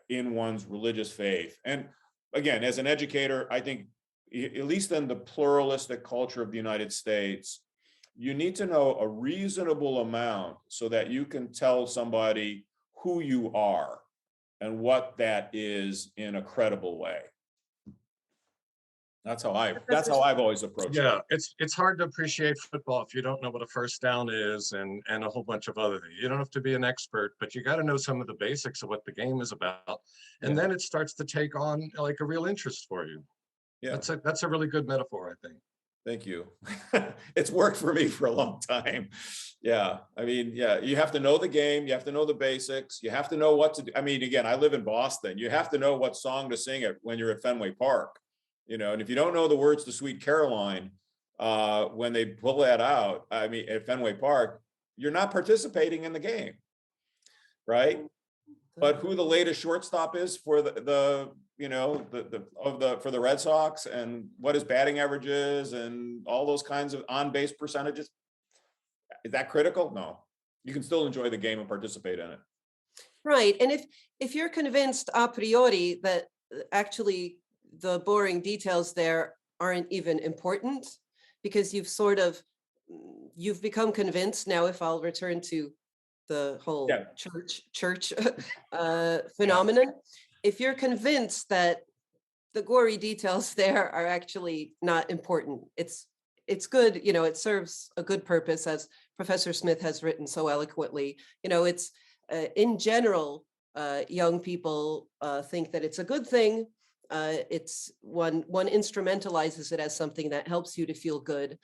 in one's religious faith? And again, as an educator, I think, at least in the pluralistic culture of the United States, you need to know a reasonable amount so that you can tell somebody who you are and what that is in a credible way. That's how I've always approached it. Yeah, it's hard to appreciate football if you don't know what a first down is and a whole bunch of other things. You don't have to be an expert, but you got to know some of the basics of what the game is about, and then it starts to take on like a real interest for you. Yeah, that's a really good metaphor, I think. Thank you. It's worked for me for a long time. Yeah, I mean, yeah, you have to know the game. You have to know the basics. You have to know what to do. I mean, again, I live in Boston. You have to know what song to sing when you're at Fenway Park. And if you don't know the words to Sweet Caroline, when they pull that out, I mean, at Fenway Park, you're not participating in the game, right? But who the latest shortstop is for the for the Red Sox, and what his batting average is, and all those kinds of on-base percentages, is that critical? No, you can still enjoy the game and participate in it. Right, and if you're convinced a priori that actually the boring details there aren't even important, because you've become convinced. Now, if I'll return to the whole church phenomenon, if you're convinced that the gory details there are actually not important, it's good, it serves a good purpose, as Professor Smith has written so eloquently. It's in general, young people think that it's a good thing. It's one instrumentalizes it as something that helps you to feel good.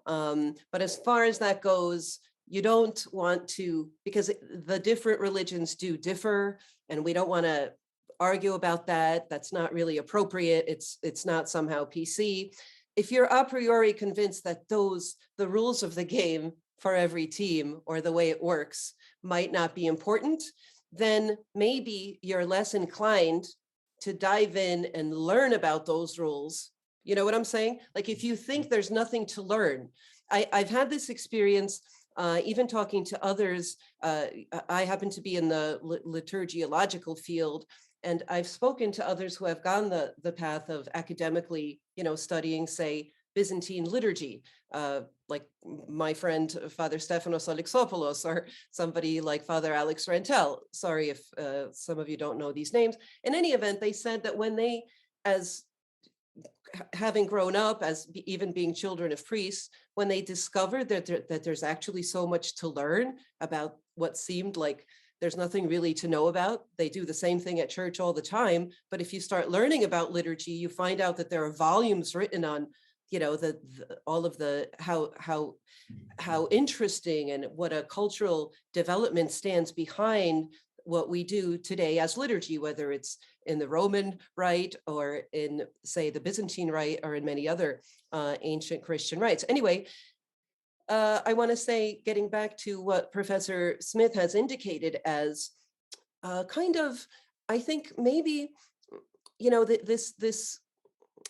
But as far as that goes, you don't want to, because the different religions do differ, and we don't want to argue about that. That's not really appropriate. It's not somehow PC. If you're a priori convinced that the rules of the game for every team, or the way it works, might not be important, then maybe you're less inclined to dive in and learn about those rules. You know what I'm saying? Like, if you think there's nothing to learn, I've had this experience, even talking to others. I happen to be in the liturgiological field, and I've spoken to others who have gone the path of academically, studying, say, Byzantine liturgy, like my friend Father Stefanos Alexopoulos, or somebody like Father Alex Rantel. Sorry if some of you don't know these names. In any event, they said that when they, as having grown up, as even being children of priests, when they discovered that there's actually so much to learn about what seemed like there's nothing really to know about. They do the same thing at church all the time, but if you start learning about liturgy, you find out that there are volumes written on all of the how interesting and what a cultural development stands behind what we do today as liturgy, whether it's in the Roman rite, or in, say, the Byzantine rite, or in many other ancient Christian rites. Anyway, I want to say, getting back to what Professor Smith has indicated as kind of, I think maybe, this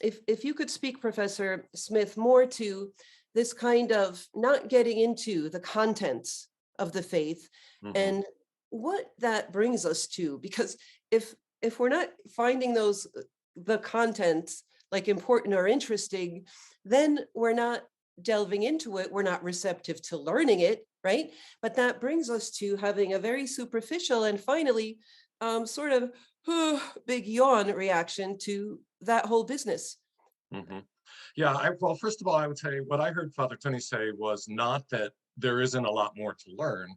if you could speak, Professor Smith, more to this kind of not getting into the contents of the faith, and what that brings us to, because if we're not finding the contents like important or interesting, then we're not delving into it, we're not receptive to learning it, right? But that brings us to having a very superficial and finally sort of big yawn reaction to that whole business. Yeah, well, first of all, I would say what I heard Father Tony say was not that there isn't a lot more to learn,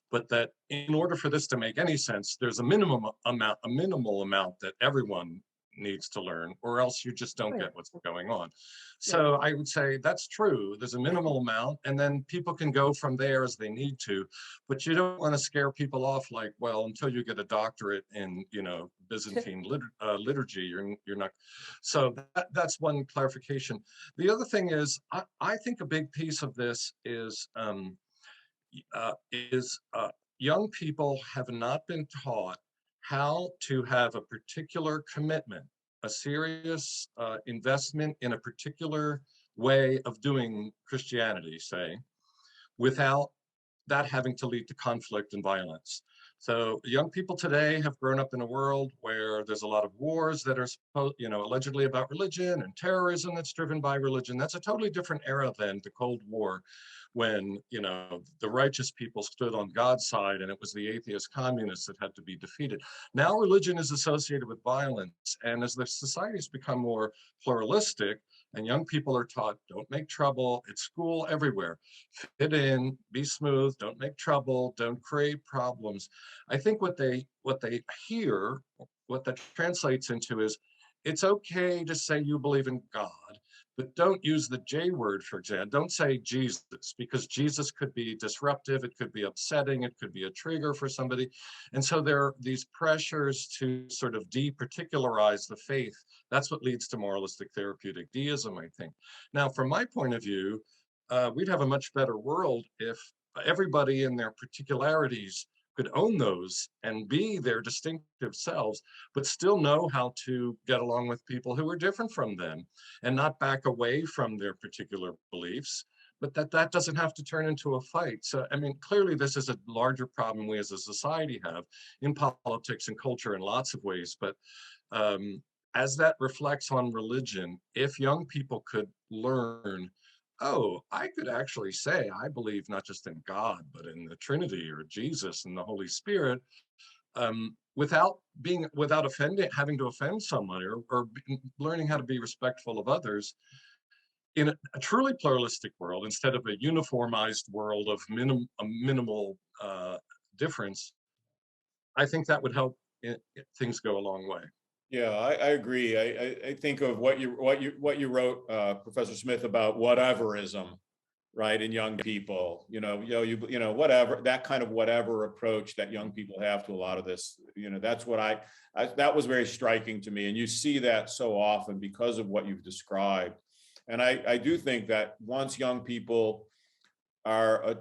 but that in order for this to make any sense, there's a minimal amount that everyone needs to learn, or else you just don't Right. get what's going on. So I would say that's true. There's a minimal amount, and then people can go from there as they need to, but you don't want to scare people off like, well, until you get a doctorate in, Byzantine liturgy, you're not. So that's one clarification. The other thing is, I think a big piece of this is young people have not been taught how to have a particular commitment, a serious investment in a particular way of doing Christianity, say, without that having to lead to conflict and violence. So young people today have grown up in a world where there's a lot of wars that are allegedly about religion, and terrorism that's driven by religion. That's a totally different era than the Cold War, when the righteous people stood on God's side and it was the atheist communists that had to be defeated. Now religion is associated with violence, and as the societies become more pluralistic and young people are taught, don't make trouble at school, everywhere, fit in, be smooth, don't make trouble, don't create problems. I think what they hear, what that translates into is, it's okay to say you believe in God, but don't use the J word, for example. Don't say Jesus, because Jesus could be disruptive, it could be upsetting, it could be a trigger for somebody. And so there are these pressures to sort of departicularize the faith. That's what leads to moralistic therapeutic deism, I think. Now, from my point of view, we'd have a much better world if everybody in their particularities could own those and be their distinctive selves, but still know how to get along with people who are different from them and not back away from their particular beliefs, but that doesn't have to turn into a fight. So, I mean, clearly this is a larger problem we as a society have in politics and culture in lots of ways, but as that reflects on religion, if young people could learn, oh, I could actually say I believe not just in God, but in the Trinity or Jesus and the Holy Spirit, without having to offend someone, or learning how to be respectful of others in a truly pluralistic world instead of a uniformized world of minimal difference. I think that would help things go a long way. Yeah, I agree. I think of what you wrote, Professor Smith, about whateverism, right, in young people. Whatever, that kind of whatever approach that young people have to a lot of this. That's what that was very striking to me, and you see that so often because of what you've described. And I do think that once young people are,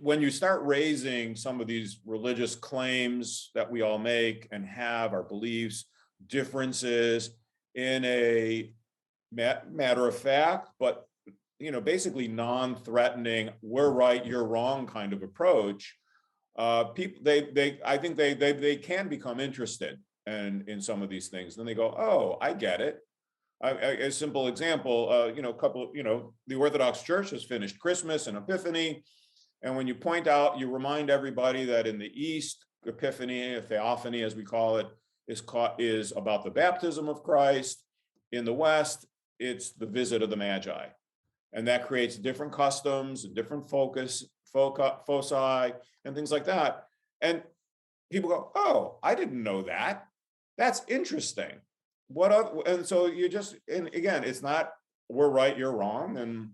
when you start raising some of these religious claims that we all make and have, our beliefs, differences, in a matter of fact, but basically non-threatening, we're right, you're wrong kind of approach, people I think they can become interested in some of these things. Then they go, oh, I get it. A simple example, the Orthodox Church has finished Christmas and Epiphany, and when you point out, you remind everybody that in the East, Epiphany, a theophany as we call it, is about the baptism of Christ. In the West, it's the visit of the Magi. And that creates different customs, different foci, and things like that. And people go, oh, I didn't know that. That's interesting. And so and again, it's not, we're right, you're wrong. And,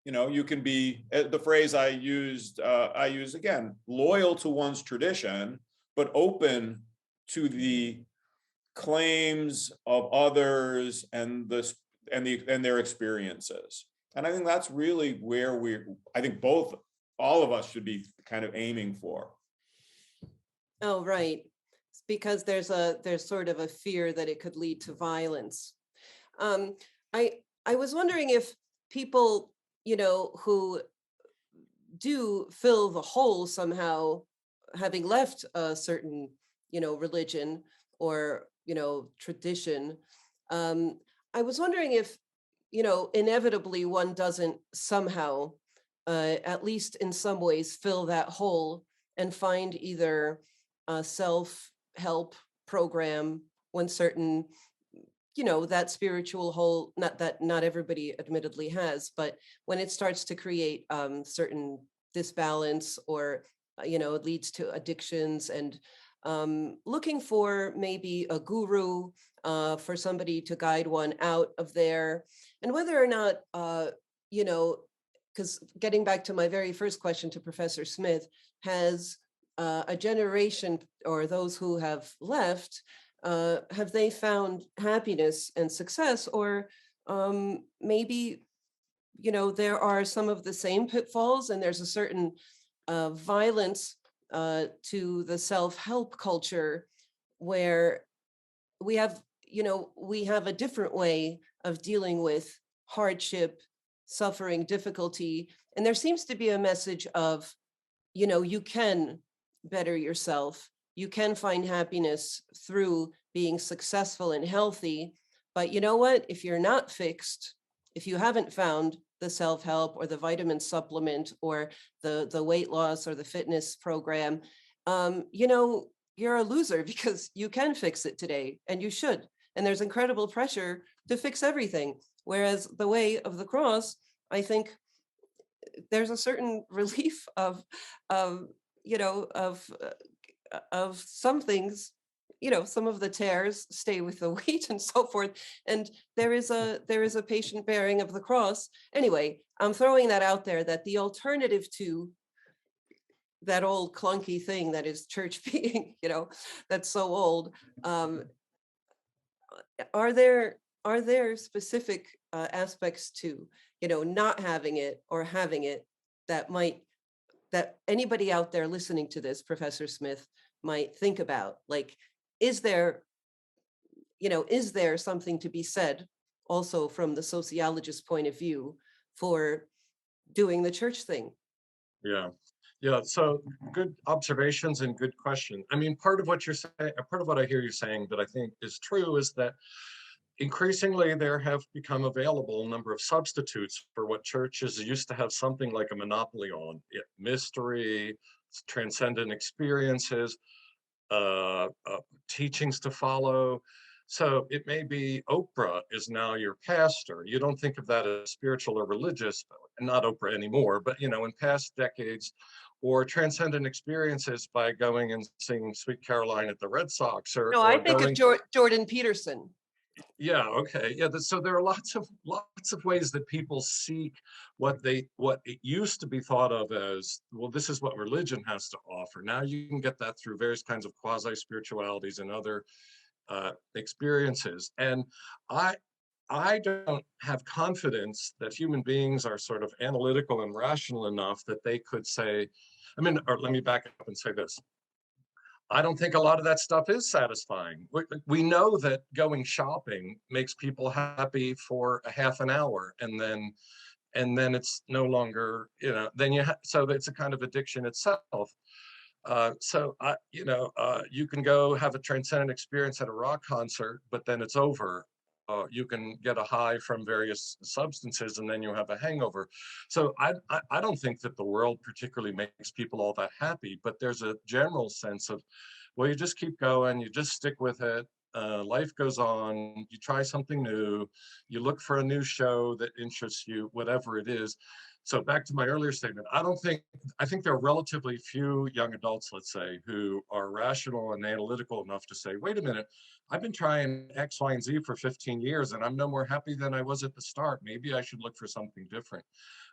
you can be, the phrase I use again, loyal to one's tradition, but open to the claims of others and their experiences. And I think that's really where I think all of us should be kind of aiming for. Oh, right. Because there's sort of a fear that it could lead to violence. I was wondering if people, who do fill the hole somehow, having left a certain, religion or, tradition, I was wondering if, inevitably one doesn't somehow, at least in some ways, fill that hole and find either a self-help program when certain, that spiritual hole, not everybody admittedly has, but when it starts to create certain disbalance, or, it leads to addictions, and looking for maybe a guru, for somebody to guide one out of there. And whether or not, because getting back to my very first question to Professor Smith, has a generation or those who have left, have they found happiness and success, or maybe, there are some of the same pitfalls, and there's a certain violence to the self-help culture where we have a different way of dealing with hardship, suffering, difficulty. And there seems to be a message of, you can better yourself. You can find happiness through being successful and healthy. But you know what? If you're not fixed, if you haven't found the self-help or the vitamin supplement or the weight loss or the fitness program, you're a loser, because you can fix it today, and you should. And there's incredible pressure to fix everything. Whereas the way of the cross, I think there's a certain relief of some things, some of the tares stay with the wheat and so forth. And there is a patient bearing of the cross. Anyway, I'm throwing that out there, that the alternative to that old clunky thing that is church being, that's so old. Are there specific aspects to, not having it or having it that anybody out there listening to this, Professor Smith, might think about? Like, is there something to be said also from the sociologist's point of view for doing the church thing? Yeah, so good observations and good question. I mean, part of what you're saying, part of what I hear you saying that I think is true, is that increasingly there have become available a number of substitutes for what churches used to have something like a monopoly on: mystery, transcendent experiences, teachings to follow. So it may be Oprah is now your pastor. You don't think of that as spiritual or religious, not Oprah anymore, but in past decades, or transcendent experiences by going and singing Sweet Caroline at the Red Sox, or No, I think of Jordan Peterson. Yeah, okay. Yeah, so there are lots of ways that people seek what it used to be thought of as, well, this is what religion has to offer. Now you can get that through various kinds of quasi-spiritualities and other experiences. And I don't have confidence that human beings are sort of analytical and rational enough that they could say, or let me back up and say this. I don't think a lot of that stuff is satisfying. We know that going shopping makes people happy for a half an hour, and then it's no longer, so it's a kind of addiction itself. You can go have a transcendent experience at a rock concert, but then it's over. You can get a high from various substances, and then you have a hangover. So I don't think that the world particularly makes people all that happy, but there's a general sense of, well, you just keep going, you just stick with it. Life goes on, you try something new, you look for a new show that interests you, whatever it is. So back to my earlier statement, I think there are relatively few young adults, let's say, who are rational and analytical enough to say, wait a minute, I've been trying X, Y, and Z for 15 years and I'm no more happy than I was at the start. Maybe I should look for something different.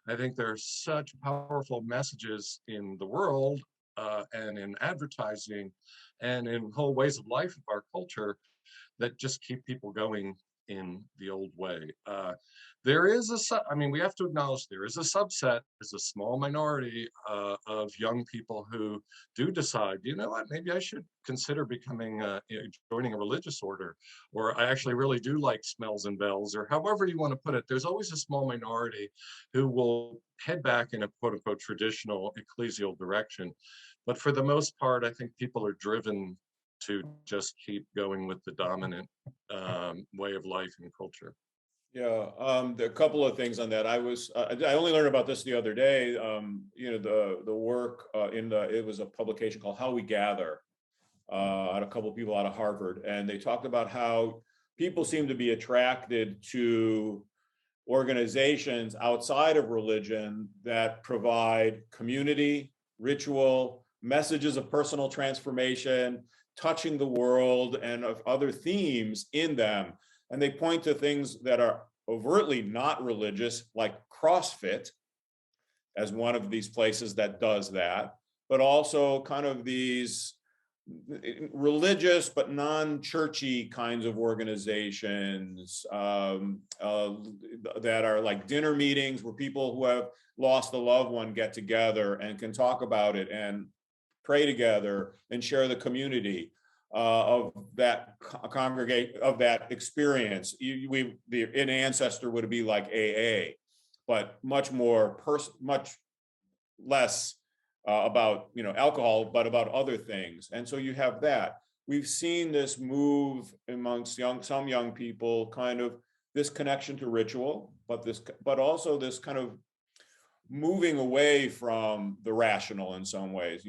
I think there are such powerful messages in the world and in advertising and in whole ways of life of our culture that just keep people going in the old way. There is we have to acknowledge there is a subset, there's a small minority of young people who do decide, you know what, maybe I should consider becoming, joining a religious order, or I actually really do like smells and bells, or however you want to put it. There's always a small minority who will head back in a quote unquote traditional ecclesial direction. But for the most part, I think people are driven to just keep going with the dominant way of life and culture. Yeah, there are a couple of things on that. I only learned about this the other day. The work it was a publication called How We Gather, a couple of people out of Harvard, and they talked about how people seem to be attracted to organizations outside of religion that provide community, ritual, messages of personal transformation, touching the world and of other themes in them. And they point to things that are overtly not religious, like CrossFit, as one of these places that does that, but also kind of these religious but non-churchy kinds of organizations that are like dinner meetings where people who have lost a loved one get together and can talk about it and pray together and share the community of that of that experience. An ancestor would be like AA, but much less about alcohol, but about other things. And so you have that. We've seen this move amongst some young people, kind of this connection to ritual, but also this kind of moving away from the rational in some ways.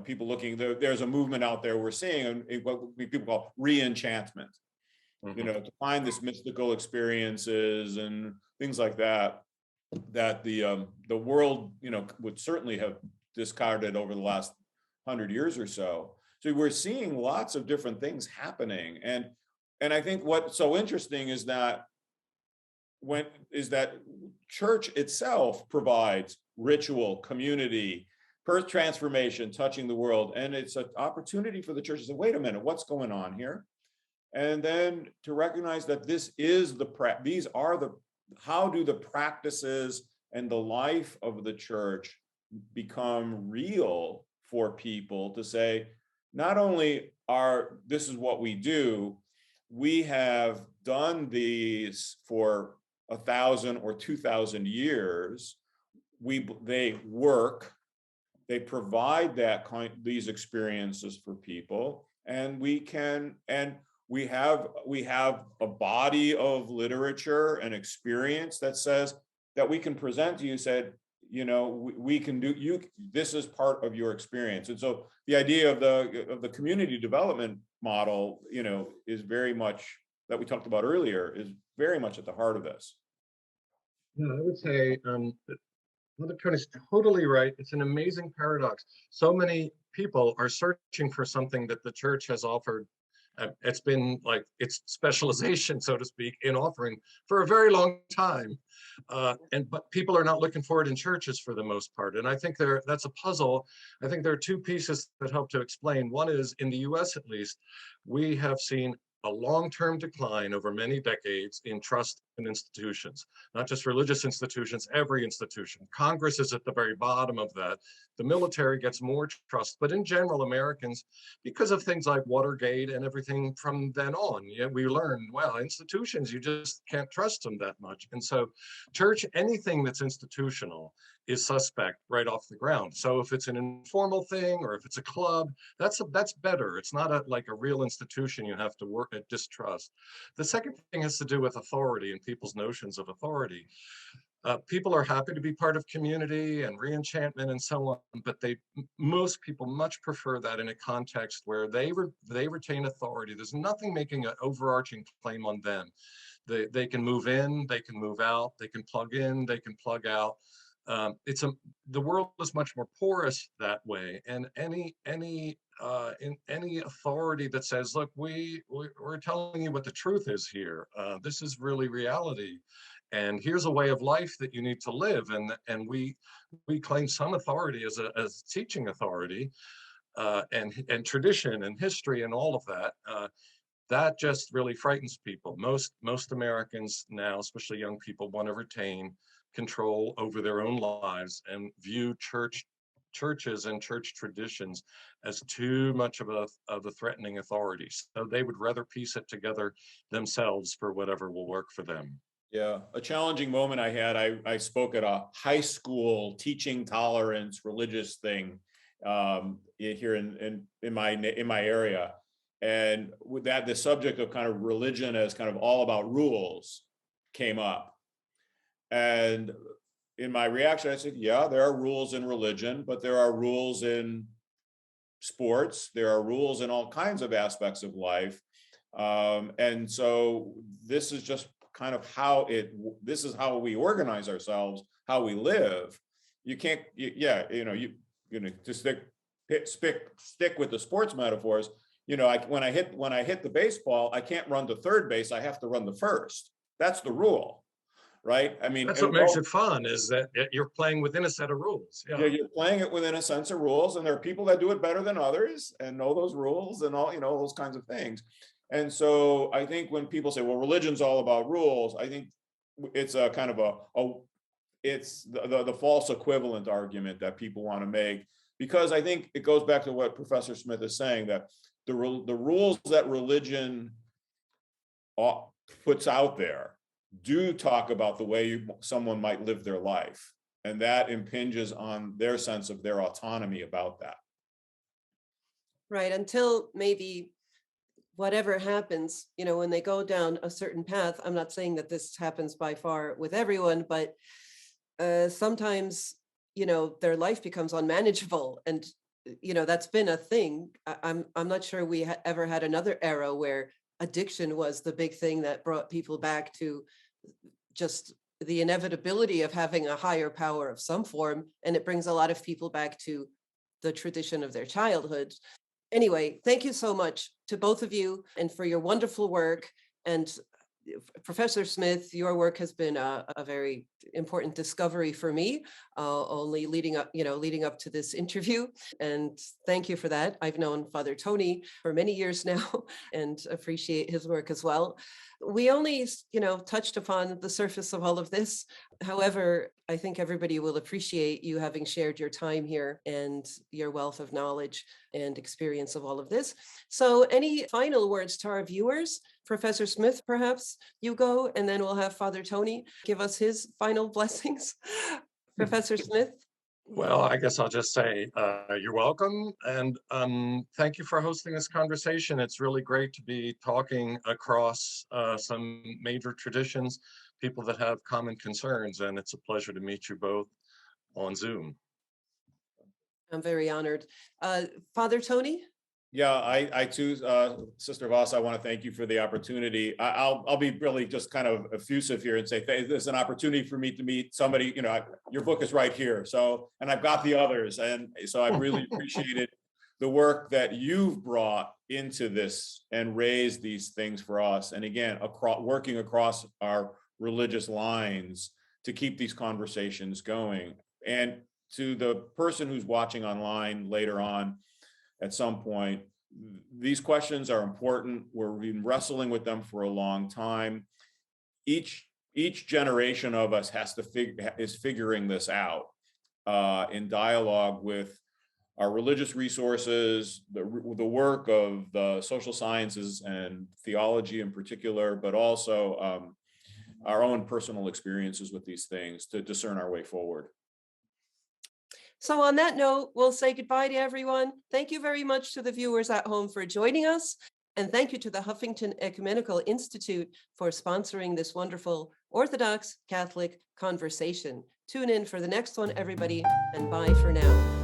People looking there's a movement out there we're seeing what people call re-enchantment. To find this mystical experiences and things like that the world would certainly have discarded over the last 100 years or so. So we're seeing lots of different things happening, and I think what's so interesting is that church itself provides ritual, community, birth transformation, touching the world, and it's an opportunity for the church to say, wait a minute, what's going on here? And then to recognize that how do the practices and the life of the church become real for people to say, not only this is what we do, we have done these for 1,000 or 2,000 years. They work, they provide these experiences for people, and we have a body of literature and experience that says that we can present to you, we can do this is part of your experience. And so the idea of the community development model, is very much, that we talked about earlier, is very much at the heart of this. Yeah, I would say Mother Tony's totally right. It's an amazing paradox. So many people are searching for something that the church has offered. It's been like its specialization, so to speak, in offering for a very long time. But people are not looking for it in churches for the most part. And I think that's a puzzle. I think there are two pieces that help to explain. One is, in the US at least, we have seen a long-term decline over many decades in trust in institutions, not just religious institutions, every institution. Congress is at the very bottom of that. The military gets more trust, but in general, Americans, because of things like Watergate and everything from then on, we learned, well, institutions, you just can't trust them that much. And so church, anything that's institutional is suspect right off the ground. So if it's an informal thing or if it's a club, that's better. It's not like a real institution you have to work at distrust. The second thing has to do with authority and people's notions of authority. People are happy to be part of community and re-enchantment and so on, but most people much prefer that in a context where they retain authority. There's nothing making an overarching claim on them. They can move in, they can move out, they can plug in, they can plug out. The world is much more porous that way, and any authority that says, look, we're telling you what the truth is here. This is really reality, and here's a way of life that you need to live. And we claim some authority as teaching authority, and tradition and history and all of that. That just really frightens people. Most Americans now, especially young people, want to retain control over their own lives and view churches and church traditions as too much of a threatening authority. So they would rather piece it together themselves for whatever will work for them. Yeah, a challenging moment I had. I spoke at a high school teaching tolerance religious thing here in my area, and with that, the subject of kind of religion as kind of all about rules came up. And in my reaction, I said, yeah, there are rules in religion, but there are rules in sports. There are rules in all kinds of aspects of life. And so this is just kind of this is how we organize ourselves, how we live. You can't, just stick with the sports metaphors, when I hit the baseball, I can't run to third base. I have to run to first. That's the rule, right? I mean, That's what makes it fun, is that you're playing within a set of rules. yeah, you're playing it within a sense of rules, and there are people that do it better than others and know those rules and all, those kinds of things. And so I think when people say, well, religion's all about rules, I think it's a kind of it's the false equivalent argument that people want to make, because I think it goes back to what Professor Smith is saying, that the rules that religion puts out there do talk about the way someone might live their life, and that impinges on their sense of their autonomy about that. Right, until maybe whatever happens, when they go down a certain path. I'm not saying that this happens by far with everyone, but sometimes, their life becomes unmanageable. And, that's been a thing. I'm not sure we ever had another era where addiction was the big thing that brought people back to just the inevitability of having a higher power of some form. And it brings a lot of people back to the tradition of their childhood. Anyway, thank you so much to both of you and for your wonderful work. And Professor Smith, your work has been a very important discovery for me, only leading up to this interview. And thank you for that. I've known Father Tony for many years now and appreciate his work as well. We only, touched upon the surface of all of this. However, I think everybody will appreciate you having shared your time here and your wealth of knowledge and experience of all of this. So any final words to our viewers? Professor Smith, perhaps you go, and then we'll have Father Tony give us his final blessings. Professor Smith? Well, I guess I'll just say you're welcome, and thank you for hosting this conversation. It's really great to be talking across some major traditions, people that have common concerns, and it's a pleasure to meet you both on Zoom. I'm very honored. Father Tony? Yeah, I too, Sister Vassa, I want to thank you for the opportunity. I'll be really just kind of effusive here and say there's an opportunity for me to meet somebody. Your book is right here, and I've got the others, and so I've really appreciated the work that you've brought into this and raised these things for us. And again, working across our religious lines to keep these conversations going. And to the person who's watching online later on, at some point, these questions are important. We've been wrestling with them for a long time. Each generation of us is figuring this out in dialogue with our religious resources, the work of the social sciences and theology in particular, but also our own personal experiences with these things to discern our way forward. So on that note, we'll say goodbye to everyone. Thank you very much to the viewers at home for joining us. And thank you to the Huffington Ecumenical Institute for sponsoring this wonderful Orthodox Catholic conversation. Tune in for the next one, everybody, and bye for now.